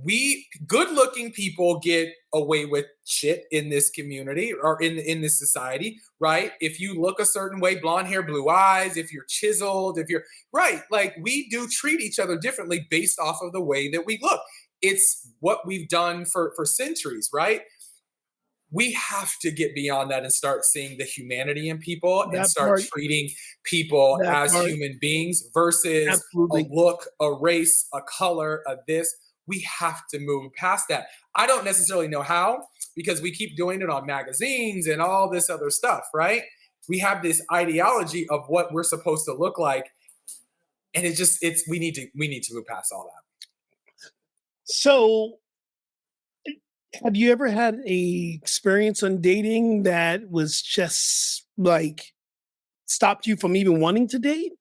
We good-looking people get away with shit in this community or in this society, right? If you look a certain way, blonde hair, blue eyes, if you're chiseled, if you're right, like we do treat each other differently based off of the way that we look. It's what we've done for centuries, right? We have to get beyond that and start seeing the humanity in people and start treating people as human beings versus a look, a race, a color, a this. We have to move past that. I don't necessarily know how, because we keep doing it on magazines and all this other stuff, right? We have this ideology of what we're supposed to look like, and we need to move past all that. So, have you ever had a experience on dating that was just like stopped you from even wanting to date?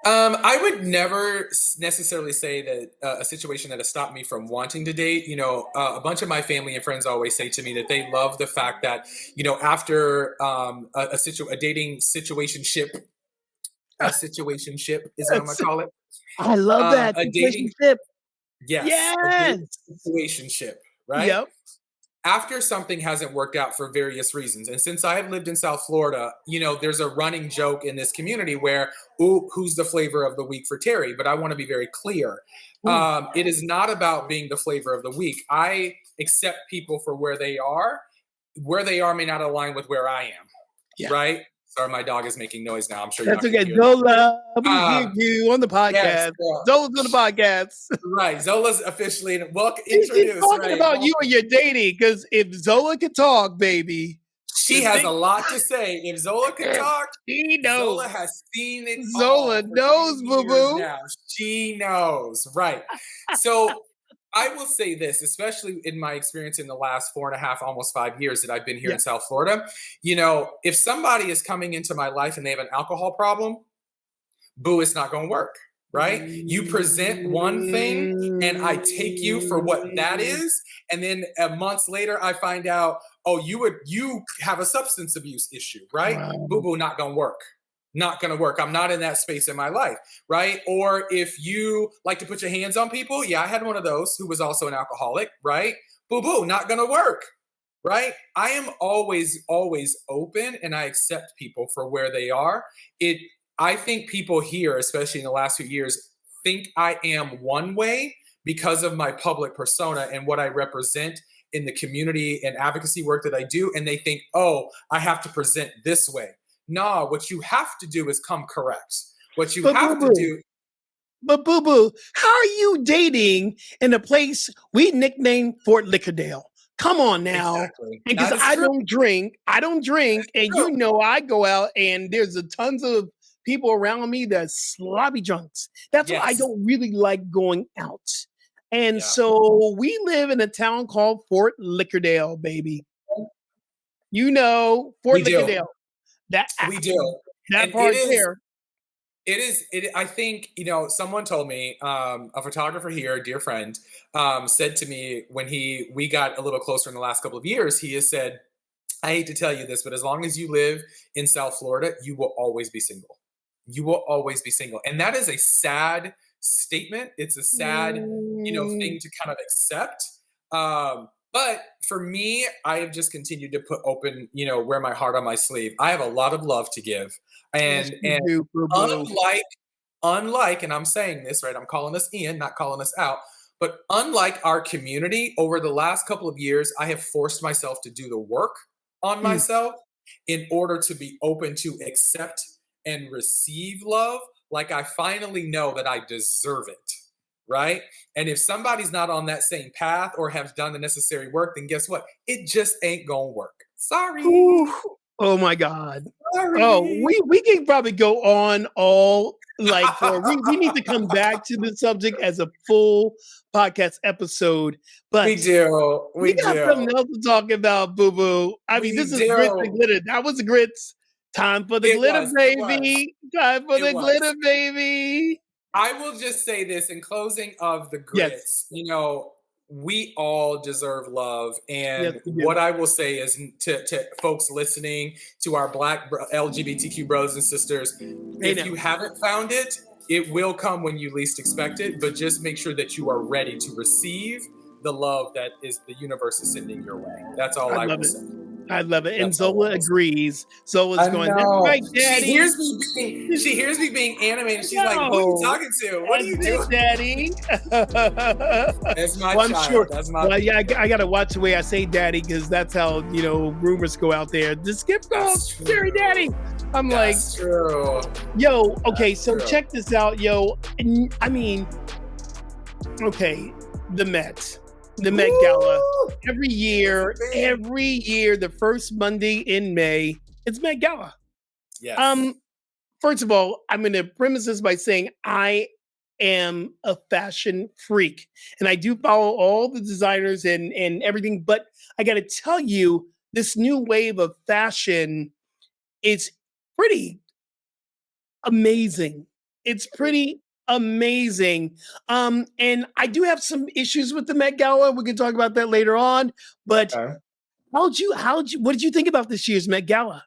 I would never necessarily say that a situation that has stopped me from wanting to date. A bunch of my family and friends always say to me that they love the fact that, after a dating situationship, is what I'm gonna call it. I love that situationship. Yes. A situationship, right? Yep. After something hasn't worked out for various reasons. And since I have lived in South Florida, there's a running joke in this community where, who's the flavor of the week for Terry? But I want to be very clear. It is not about being the flavor of the week. I accept people for where they are. Where they are may not align with where I am, right? Sorry, my dog is making noise now. I'm sure you're That's not going okay. to hear that. Zola, we hear Um, you on the yes, podcast. girl. Zola's on the podcast. Right. Zola's officially She's introduced, talking right? about you and Welcome. your dating because if Zola could talk, baby, She the has a thing lot to say. If Zola could talk, she Zola knows. has seen it Zola all for 10 knows, boo years boo. now. She knows. Right. So I will say this, especially in my experience in the last 4.5, almost 5 years that I've been here Yeah. in South Florida. You know, if somebody is coming into my life and they have an alcohol problem, boo, it's not going to work. Right? You present one thing and I take you for what that is. And then months later, I find out, oh, you have a substance abuse issue, right? Wow. Boo boo, not going to work. Not going to work. I'm not in that space in my life, right? Or if you like to put your hands on people, yeah, I had one of those who was also an alcoholic, right? Boo boo, not going to work, right? I am always, always open and I accept people for where they are. I think people here, especially in the last few years, think I am one way because of my public persona and what I represent in the community and advocacy work that I do. And they think, oh, I have to present this way. Nah, what you have to do is come correct. What you But boo have to boo, do, but boo boo, how are you dating in a place we nicknamed Fort Lickerdale? Come on now. exactly. And That because is true. I don't drink, and True. you know I go out and there's a tons of people around me that's sloppy drunks. That's why I Yes. don't really like going out. And Yeah. so we live in a town called Fort Lickerdale, baby. You know, Fort We do. Lickerdale. That We do. that And it part is there. It is. I think someone told me, a photographer here, a dear friend, said to me when we got a little closer in the last couple of years. He has said, "I hate to tell you this, but as long as you live in South Florida, you will always be single. You will always be single," and that is a sad statement. It's a sad, Mm, thing to kind of accept. But for me, I have just continued to put open, wear my heart on my sleeve. I have a lot of love to give, yes, and you do, boo boo. unlike, and I'm saying this right, I'm calling us in, not calling us out, but unlike our community, over the last couple of years, I have forced myself to do the work on Mm. myself in order to be open to accept and receive love. Like I finally know that I deserve it, right? And if somebody's not on that same path or have done the necessary work, then guess what? It just ain't gonna work. Whew. Sorry. Oh my God. Oh, Sorry. we can probably go on all like for we need to come back to the subject as a full podcast episode, We but do. we We got do. something else to talk about, boo boo. I mean, We this is grits and do. glitter. That was the grits. Time for the It glitter, was. It was. baby. Time for It the glitter, was. baby. I will just say this in closing of the Yes. grits. We all deserve love. Yes, And we what do. I will say is to folks listening, to our Black LGBTQ brothers and sisters, Hey if now. you haven't found it, it will come when you least expect it. But just make sure that you are ready to receive the love that is the universe is sending your way. That's all I I love will it. say. I love it. And That's all Zola I will say. agrees. Zola's I going, that's know. right, daddy. She hears me being animated. She's like, "Who are you No, talking to? What are that's you it, doing?" daddy. That's my Well, I'm child. sure. That's my Well, yeah, baby. I got to watch the way I say daddy because that's how, rumors go out there. The skip called That's Terry true. Daddy. I'm like, That's true. yo, okay, That's so true. check this out, yo. I mean, okay, the Met. The Met Gala. Woo! Every It's year, big. the first Monday in May, it's Met Gala. Yes. Um, First of all, I'm going to premise this by saying I am a fashion freak and I do follow all the designers and everything. But I got to tell you, this new wave of fashion is pretty amazing. It's pretty amazing. And I do have some issues with the Met Gala. We can talk about that later on. But Okay. what did you think about this year's Met Gala?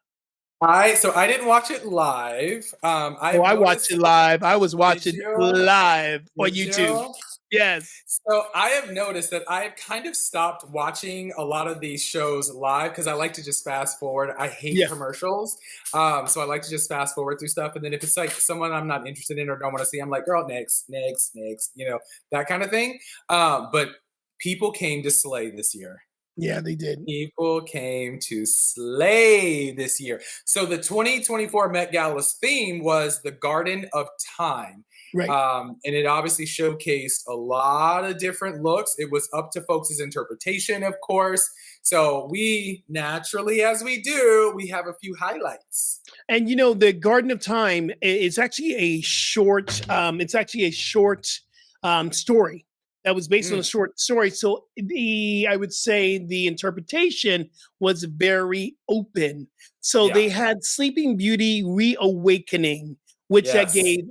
I didn't watch it live. I Oh, have I watched noticed. it live. I was Did watching you? live on Did YouTube. you? Yes. So I have noticed that I've kind of stopped watching a lot of these shows live because I like to just fast forward. I hate Yeah. commercials, so I like to just fast forward through stuff. And then if it's like someone I'm not interested in or don't want to see, I'm like, girl, next, next, next, that kind of thing. But people came to slay this year. Yeah, they did. People came to slay this year. So the 2024 Met Gala's theme was the Garden of Time. Right. And it obviously showcased a lot of different looks. It was up to folks' interpretation, of course. So we naturally, as we do, we have a few highlights. And you know, the Garden of Time is actually a short. It's actually a short story that was based on a Mm, short story. So I would say the interpretation was very open. So yeah. they had Sleeping Beauty reawakening, which that Yes. gave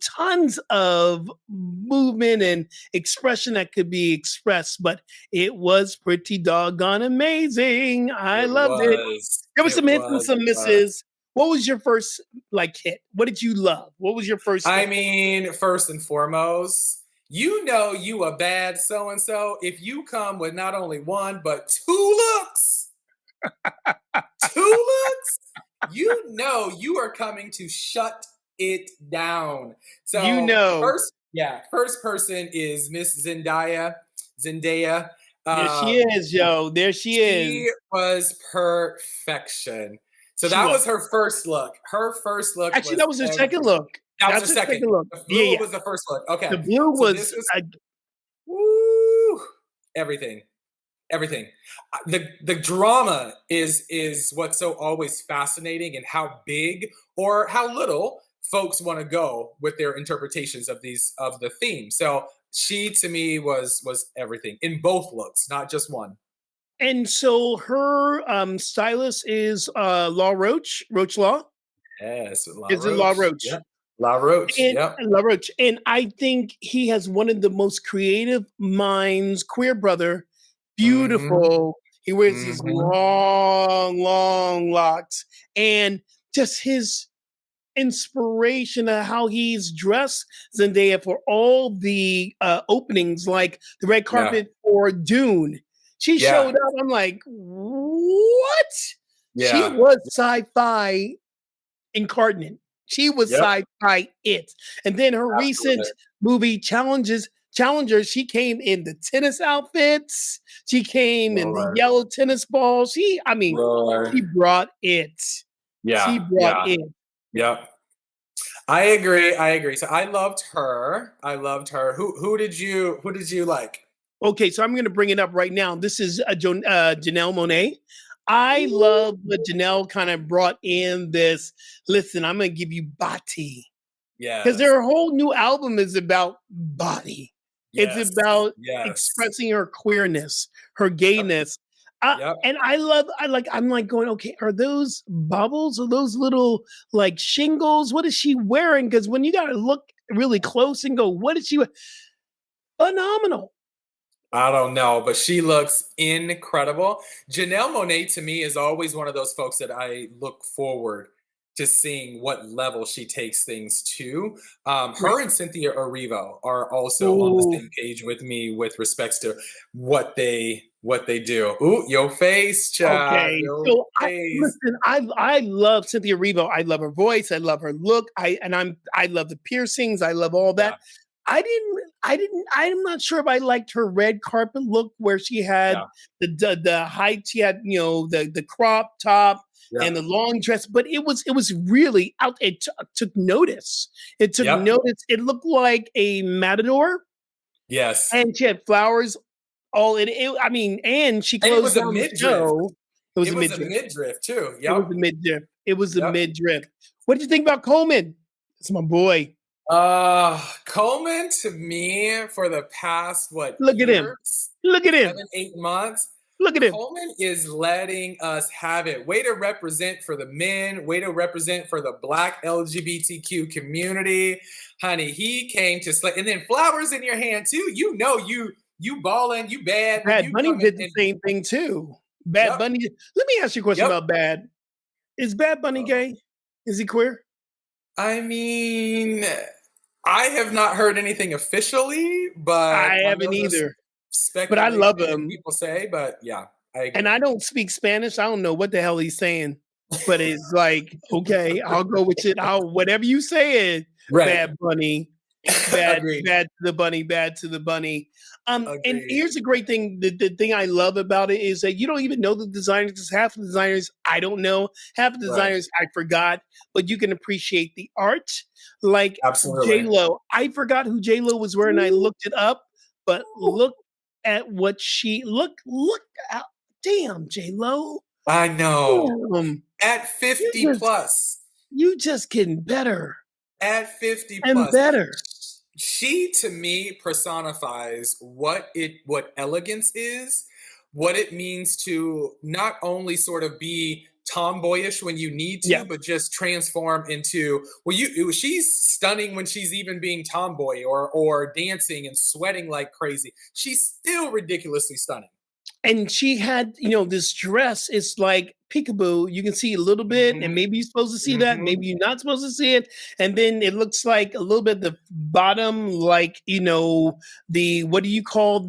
tons of movement and expression that could be expressed, but it was pretty doggone amazing. I It loved it. was. There was It some hits and was. some It was. misses. What was your first hit? What did you love? What was your first I hit? mean, first and foremost, you know you a bad so and so if you come with not only one but two looks. Two looks. You know you are coming to shut it down. You So know, first person is Miss Zendaya. Zendaya. there she Um, is, yo. There she is. she was perfection. So She that was. was her first look. Her first look Actually, was that was her second everything. look. That was her That's her second. second look. The Yeah, blue yeah. was the first look. Okay. The blue So this was was woo, everything. Everything. The drama is what's so always fascinating, and how big or how little folks want to go with their interpretations of the theme. So she to me was everything in both looks, not just one. and so her stylist is Law Roach, Roach Law. Yes, La Is it Law Roche. Roach? Yep. La Roche. And Yep. La Roach. And I think he has one of the most creative minds, queer brother, Mm-hmm. beautiful. He wears his Mm-hmm. long, long locks. And just his inspiration of how he's dressed Zendaya for all the openings, like the red Yeah. carpet for Dune. She Yeah. showed up. I'm like, what? She Yeah. was sci-fi incarnate. She was Yep. sci-fi it. And then her recent Absolutely. movie Challenger, she came in the tennis outfits. She came in the Lord. yellow tennis balls. She Lord. brought it. She Yeah. brought Yeah. it. Yep. I agree. I agree. So I loved her. I loved her. Who did you like? Okay, so I'm going to bring it up right now. This is Janelle Monáe. I Ooh, love what Janelle kind of brought in this. Listen, I'm going to give you body because yes. their whole new album is about body. It's Yes. about Yes. expressing her queerness, her Yep. gayness. Yep. And I'm like going, okay, are those bubbles? Are those little like shingles? What is she wearing? Because when you got to look really close and go, what is she? Phenomenal. I don't know, but she looks incredible. Janelle Monet to me is always one of those folks that I look forward to seeing what level she takes things to. Right. Her and Cynthia Erivo are also on the Oh, same page with me with respects to what they do. Ooh, your face, child, okay. your So I face. listen. I love Cynthia Erivo. I love her voice. I love her look. I love the piercings. I love all Yeah, that. I'm not sure if I liked her red carpet look where she had yeah, the height. She had the crop top yeah, and the long dress, but it was really out. Took notice. It took yep, notice. It looked like a matador, yes. and she had flowers all in it. I mean, and she And it closed was a down the midriff. show. It was It a was a midriff. midriff too. It was Yep, a midriff. It was a yep. midriff. What did you think about Coleman? It's my boy. Coleman to me for the past what Look at him. years, Look at him. 7, 8 months. Look at him. Coleman is letting us have it. Way to represent for the men. Way to represent for the Black LGBTQ community, honey. He came to slay, and then flowers in your hand too. You balling, you bad when Bad you Bunny come in. did the And same thing too. Bad yep, Bunny. Let me ask you a question yep. about Bad. Is Bad Bunny Uh, gay? Is he queer? I mean, I have not heard anything officially, but I I know haven't there's either. But I love speculation and him. people say, but yeah, I And agree. I don't speak Spanish. I don't know what the hell he's saying. But it's like, okay, I'll go with it. I'll whatever you say it, Right. Bad Bunny. Bad, Agreed. bad to the bunny, bad to the bunny. And Agreed. here's a great thing. The thing I love about it is that you don't even know the designers, because half the designers I don't know, half the Right. designers I forgot, but you can appreciate the art. Like J Absolutely. Lo, I forgot who J Lo was wearing. I looked it up, but look at what she look out. Damn, J Lo. I know. Damn, At you 50 just plus. you just getting better At 50 and plus. better. She to me personifies what elegance is, what it means to not only sort of be tomboyish when you need to, Yeah. but just transform into she's stunning when she's even being tomboy or dancing and sweating like crazy. She's still ridiculously stunning. And she had, this dress. It's like peekaboo. You can see a little bit, and Hmm. maybe you're supposed to see that. Hmm. Maybe you're not supposed to see it. And then it looks like a little bit the bottom, like the what do you call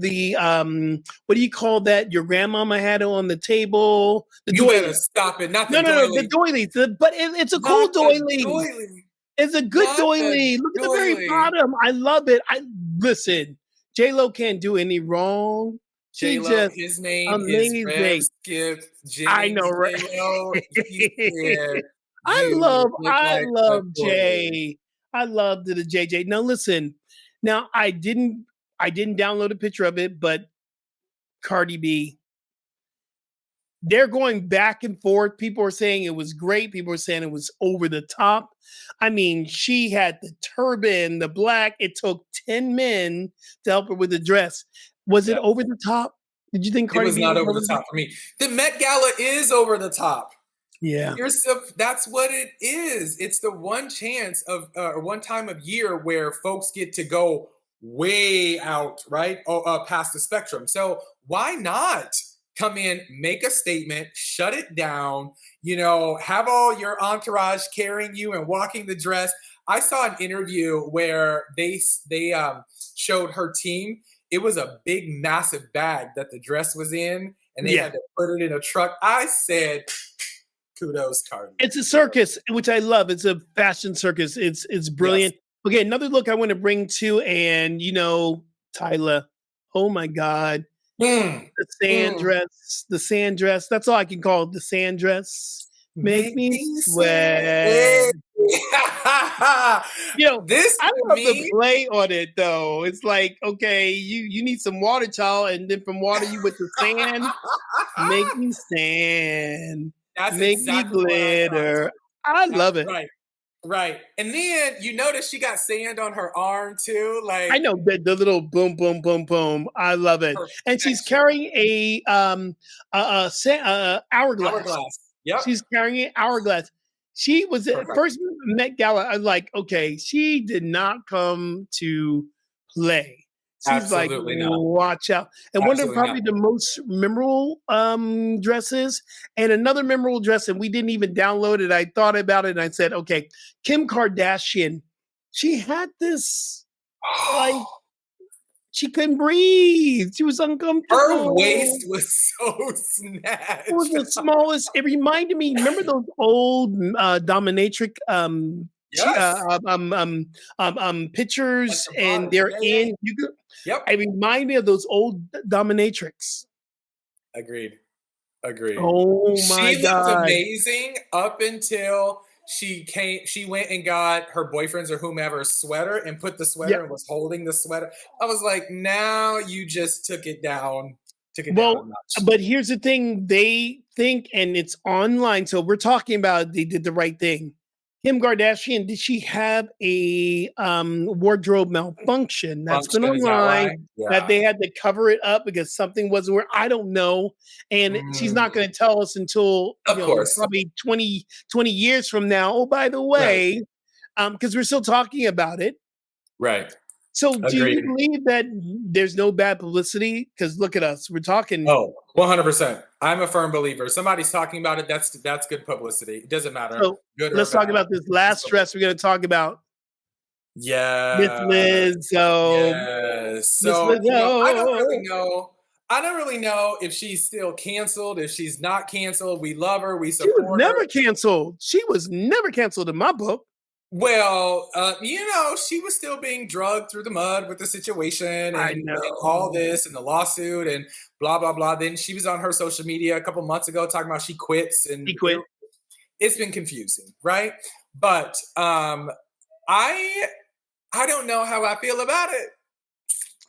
that? Your grandmama had it on the table. The You better doily. stop it. Not the No, no, no, the doily. doily. But it's a cool Not the doily. doily. It's a good Not the doily. Look at the very doily. bottom. I love it. I listen. J Lo can't do any wrong. She J-Lo, just his name is Rev amazing. Skip I know, Jennings. right? J-Lo, he said, you look I like a love doily. Jay. I love the JJ. Now listen. Now I didn't download a picture of it, but Cardi B, they're going back and forth. People are saying it was great. People are saying it was over the top. I mean, she had the turban, the black. It took 10 men to help her with the dress. Was it Yeah, over the top? Did you think it Cardi was B not was over over the the top? top for me. The Met Gala is over the top. Yeah. That's what it is. It's the one chance of or one time of year where folks get to go way out, right? Past the spectrum. So why not come in, make a statement, shut it down, have all your entourage carrying you and walking the dress. I saw an interview where they showed her team. It was a big, massive bag that the dress was in, and they Yeah. had to put it in a truck. I said, kudos, Cardi. It's a circus, which I love. It's a fashion circus. It's Yes. brilliant. Okay, another look I want to bring to, and Tyler. Oh my God, Mm, the sand mm. dress, the sand dress. That's all I can call it. The sand dress. Make Make me me say, sweat. hey. You know, This I to love the me, play on it though. It's like, okay, you need some water, child, and then from water you with the sand. Make me sand. that's Make me exactly what I'm trying to glitter. do. I love it. Right, right. And then you notice she got sand on her arm too, I like know the little boom, boom, boom, boom. I love it. And she's perfection. carrying a hourglass. Hourglass. Yep. She's carrying an hourglass. She was at Perfect. first Met Gala. I was like, okay, she did not come to play. She's like, Absolutely not. watch out. And one of them Absolutely not. probably the most memorable dresses, and another memorable dress, and we didn't even download it. I thought about it and I said, okay, Kim Kardashian. She had this like she couldn't breathe. She was Her uncomfortable. waist was so It was snatched. the smallest. It reminded me. Remember those old dominatrix Yes. Like pictures, the and bottom. they're Yeah, yeah. in. You could. Yep. I remind me of those old dominatrix. Agreed. Agreed. Oh my She looked god! amazing up until she went and got her boyfriend's or whomever's sweater and put the Yeah. sweater and was holding the sweater. I was like, now you just took it down a Well, notch. but here's the thing. They think, and it's online, so we're talking about they did the right thing. Kim Kardashian, did she have a wardrobe malfunction? That's been Function, is that online why? that Yeah. they had to cover it up because something wasn't where I don't know. And she's not Mm, going to tell us until, of course. probably 20 years from now. Oh, by the Right. way, because we're still talking about it. Right. So do you Agreed. believe that there's no bad publicity? Because look at us. We're talking. Oh, 100%. I'm a firm believer. Somebody's talking about it. That's good publicity. It doesn't matter, So good or let's talk bad. about this It's last stress we're publicity. going to talk about. Miss Yeah. Lizzo. Yes. Miss So, I don't really Lizzo. know. I don't really know if she's still canceled, if she's not canceled. We love her, we She was support her. never canceled. She was never canceled in my book. Well, she was still being drugged through the mud with the situation I and all know. this and the lawsuit and blah blah blah. Then she was on her social media a couple months ago talking about she quits, He and quit. it's been confusing, right? But I I don't know how I feel about it.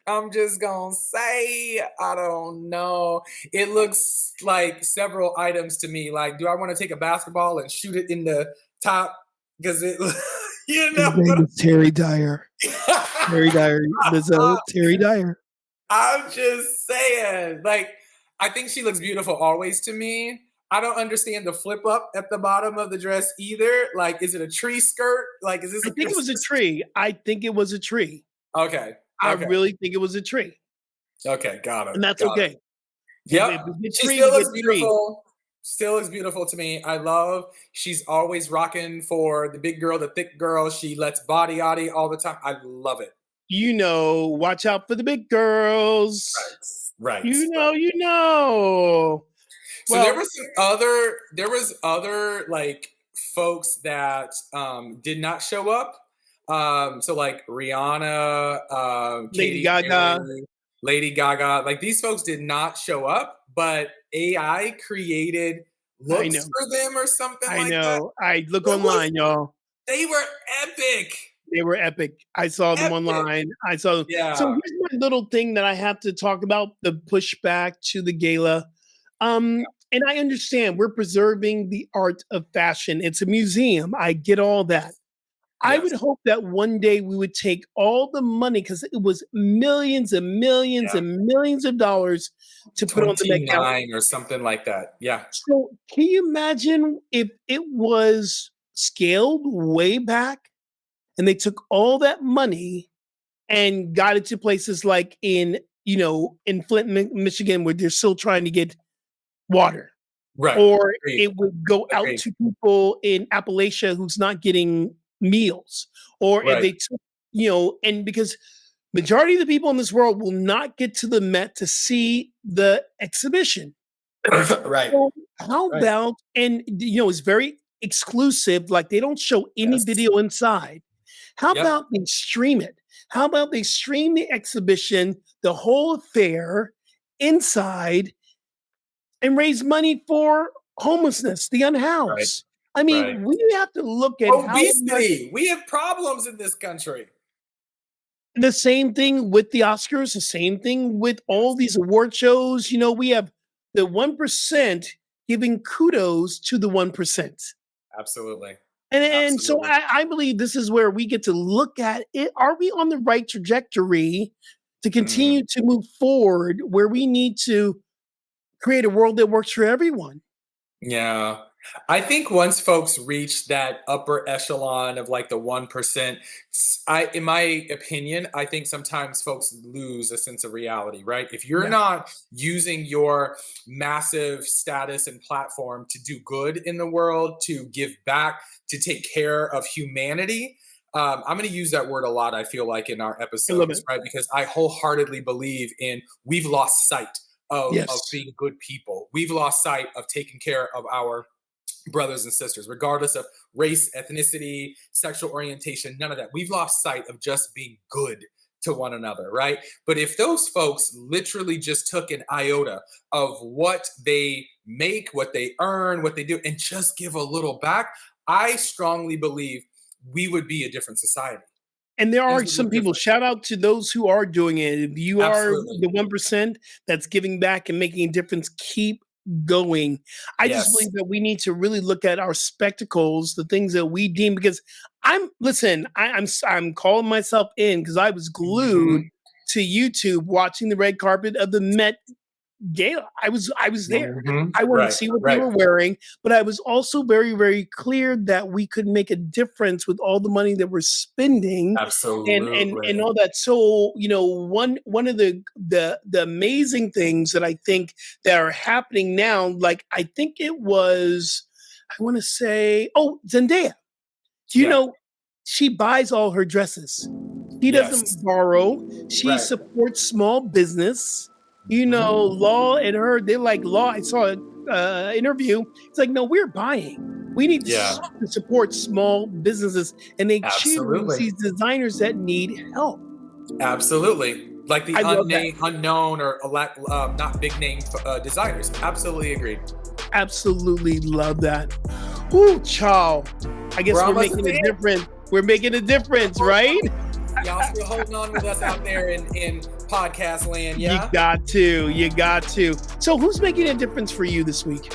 I'm just gonna say I don't know. It looks like several items to me. Like, do I want to take a basketball and shoot it in the top? Because it, you His know name what is Terry Dyer. Terry Dyer. Lizzo. Terry Dyer. I'm just saying. Like, I think she looks beautiful always to me. I don't understand the flip up at the bottom of the dress either. Like, is it a tree skirt? Like, is this I a think it was a tree. I think it was a tree. okay? I Okay. really think it was a tree. Okay. Got it. And that's Got it. okay. If Yep. we get She tree, still we get looks tree. beautiful. Still looks beautiful to me. I love she's always rocking for the big girl, the thick girl. She lets body yaddy all the time. I love it. Watch out for the big girls. Right. You know. So Well, there was other like folks that did not show up. So like Rihanna, Lady Katy Gaga. Perry, Lady Gaga, like these folks did not show up, but AI created I looks know. for them or something I like that. know. I look It was online, y'all. they were epic. They were epic. I saw them Epic. online. I saw. So Yeah. here's my little thing that I have to talk about: the pushback to the gala. And I understand we're preserving the art of fashion. It's a museum. I get all that. I would Yes. hope that one day we would take all the money because it was millions and millions Yeah. and millions of dollars to put on the Met Gala. 29 or something like that. Yeah. So can you imagine if it was scaled way back and they took all that money and got it to places like in Flint, Michigan, where they're still trying to get water, Right. or Agreed. it would go out Agreed. to people in Appalachia who's not getting meals, or if Right. they took, and because majority of the people in this world will not get to the Met to see the exhibition. Right. So how Right. about, and it's very exclusive, like they don't show any Yes. video inside. How Yep. about they stream it? How about they stream the exhibition, the whole affair inside, and raise money for homelessness, the Right. unhoused? I Right. mean, we have to look at how much. Obesity. We have problems in this country. The same thing with the Oscars, the same thing with all Yes. these award shows. We have the 1% giving kudos to the 1%. Absolutely. And so Absolutely. I believe this is where we get to look at it. Are we on the right trajectory to Mm. continue to move forward where we need to create a world that works for everyone? Yeah. I think once folks reach that upper echelon of like the 1%, in my opinion, I think sometimes folks lose a sense of reality, right? If you're Yeah. not using your massive status and platform to do good in the world, to give back, to take care of humanity, I'm going to use that word a lot, I feel like, in our I love episodes, it. right? Because I wholeheartedly believe in we've lost sight of Yes. being good people. We've lost sight of taking care of our brothers and sisters, regardless of race, ethnicity, sexual orientation, none of that. We've lost sight of just being good to one another, right? But if those folks literally just took an iota of what they make, what they earn, what they do, and just give a little back, I strongly believe we would be a different society. And there Things are would some look people, different. shout out to those who are doing it. If you are Absolutely. the 1% that's giving back and making a difference, keep going. I just Yes. believe that we need to really look at our spectacles, the things that we deem, because I'm calling myself in because I was glued Mhm. to YouTube watching the red carpet of the Met Gala. I was there. Mhm. I wanted to Right. see what they Right. were wearing, but I was also very, very clear that we could make a difference with all the money that we're spending and Absolutely. all that. So, one of the amazing things that I think that are happening now, like I think it was, I want to say, oh, Zendaya. You Yeah. know, she buys all her dresses. She doesn't Yes. borrow. She Right. supports small business. Mhm. Law and her, they're like, Law. I saw an interview. It's like, no, we're buying. We need Yeah, to support small businesses, and they choose absolutely. these designers that need help. Absolutely. Like the I love that. unknown or not big name designers. Absolutely agreed. Absolutely love that. Ooh, child. I We're guess we're almost at making the a end. difference. We're making a difference, right? Y'all still holding on with us out there in podcast land, You yeah? got to. You got to. So, who's making a difference for you this week?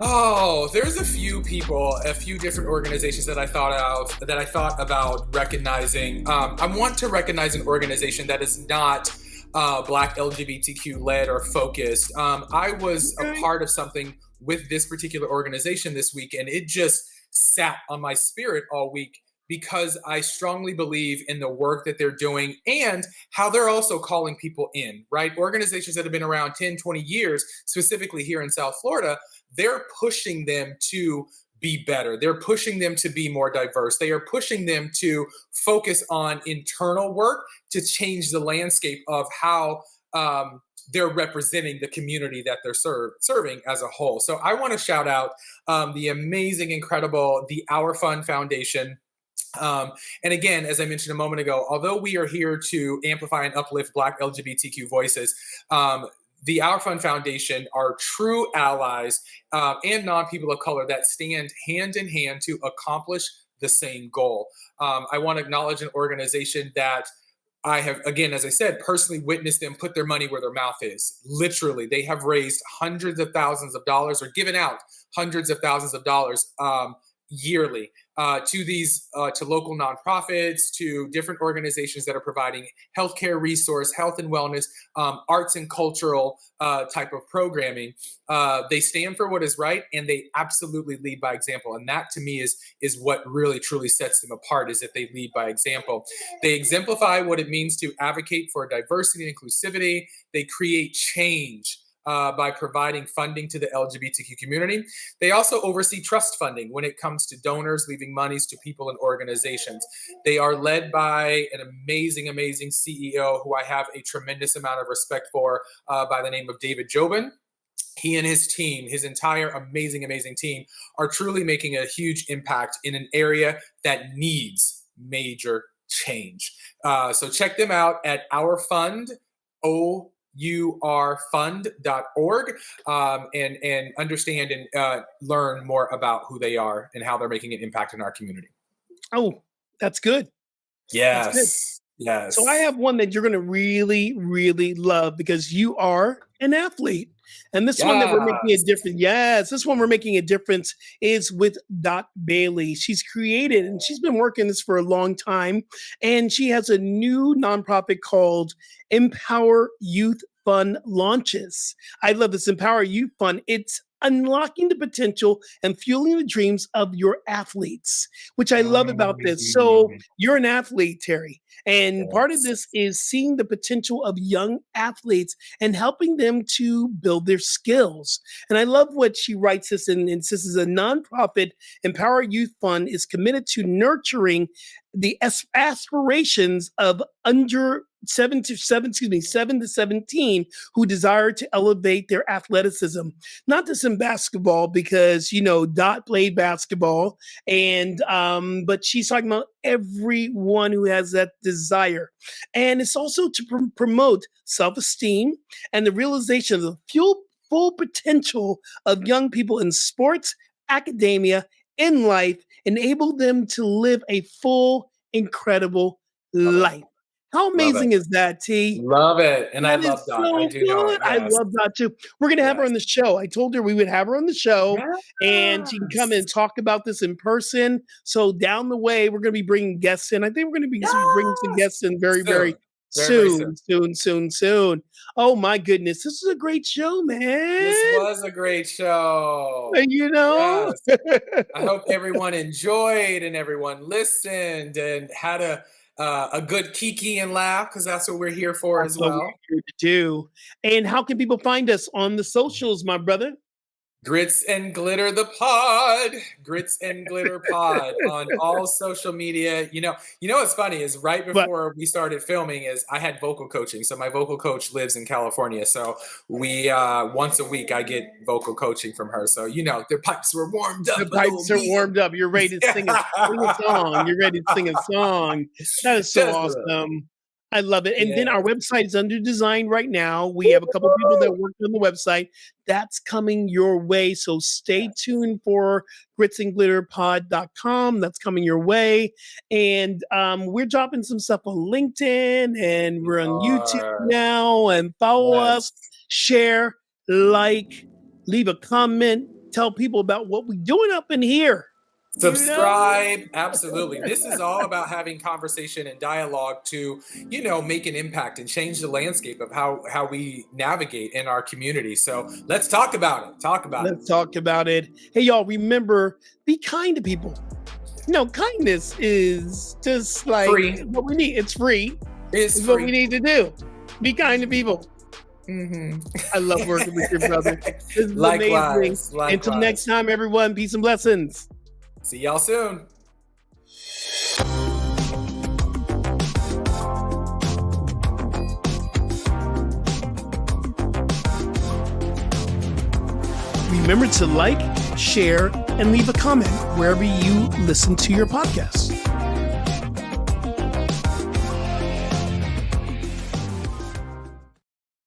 Oh, there's a few people, a few different organizations that I thought about recognizing. I want to recognize an organization that is not Black LGBTQ led or focused. I was a Okay. part of something with this particular organization this week, and it just sat on my spirit all week because I strongly believe in the work that they're doing and how they're also calling people in, right? Organizations that have been around 10, 20 years, specifically here in South Florida, they're pushing them to be better. They're pushing them to be more diverse. They are pushing them to focus on internal work to change the landscape of how they're representing the community that they're serving as a whole. So I want to shout out the amazing, incredible, the Our Fund Foundation. And again, as I mentioned a moment ago, although we are here to amplify and uplift Black LGBTQ voices, the Our Fund Foundation are true allies and non-people of color that stand hand in hand to accomplish the same goal. I want to acknowledge an organization that I have, again, as I said, personally witnessed them put their money where their mouth is. Literally, they have raised hundreds of thousands of dollars or given out hundreds of thousands of dollars yearly to these to local nonprofits, to different organizations that are providing healthcare resource, health and wellness, arts and cultural type of programming. They stand for what is right, and they absolutely lead by example. And that, to me, is what really truly sets them apart. Is that they lead by example. They exemplify what it means to advocate for diversity and inclusivity. They create change by providing funding to the LGBTQ community. They also oversee trust funding when it comes to donors leaving monies to people and organizations. They are led by an amazing, amazing CEO who I have a tremendous amount of respect for by the name of David Jobin. He and his team, his entire amazing, amazing team, are truly making a huge impact in an area that needs major change. So check them out at Our Fund, OURfund.org, and understand and learn more about who they are and how they're making an impact in our community. Oh, that's good. That's good. Yes. So I Yes. have one that you're going to really, really love because you are an athlete. And this one that we're making a Yes. difference. Yes, this one we're making a difference is with Dot Bailey. She's created and she's been working this for a long time. And she has a new nonprofit called Empower Youth Fund Launches. I love this Empower Youth Fund. It's unlocking the potential and fueling the dreams of your athletes, which I love about this. So you're an athlete, Terry. And part of Yes. this is seeing the potential of young athletes and helping them to build their skills. And I love what she writes this and says is a nonprofit Empower Youth Fund is committed to nurturing the aspirations of under 7 to 17 who desire to elevate their athleticism. Not just in basketball, because Dot played basketball, and but she's talking about everyone who has that desire. And it's also to promote self-esteem and the realization of the full potential of young people in sports, academia, in life, enable them to live a full, incredible Love it. life. How Love it. amazing is that, T? Love it. And I That is love Dot. I so do know good. it. I Yes. love that too. We're gonna have her Yes. on the show. I told her we would have her on the show, and she can come Yes. and talk about this in person. So down the way, we're gonna be bringing guests in. I think we're gonna be bringing some Yes. guests in very, very Soon. Very, very soon. soon. Oh my goodness, this is a great show, This man. was a great show. You know, Yes. I hope everyone enjoyed and everyone listened and had a good kiki and laugh, because that's what we're here for that's as what we're well. here to do. And how can people find us on the socials, my brother? Grits and Glitter the pod, Grits and Glitter pod on all social media. What's funny is right But before we started filming is I had vocal coaching. So my vocal coach lives in California. So we once a week I get vocal coaching from her. So their pipes were warmed up. the pipes are warmed up. You're ready to sing a song. You're ready to sing a song. That is so awesome. I love it. And then our website is under design right now. We have a couple of people that worked on the website. That's coming your way. So stay tuned for gritsandglitterpod.com. That's coming your way. And we're dropping some stuff on LinkedIn and we're on YouTube now. And follow us, share, like, leave a comment, tell people about what we're doing up in here. Subscribe. Absolutely. This is all about having conversation and dialogue to, make an impact and change the landscape of how we navigate in our community. So let's talk about it. Let's talk about it. Hey, y'all, remember, be kind to people. Kindness is just like free. What we need. It's free. It's what we need to do. Be kind to people. Mm-hmm. I love working with your brother. This is amazing. Likewise. Until next time, everyone, peace and blessings. See y'all soon. Remember to like, share, and leave a comment wherever you listen to your podcasts.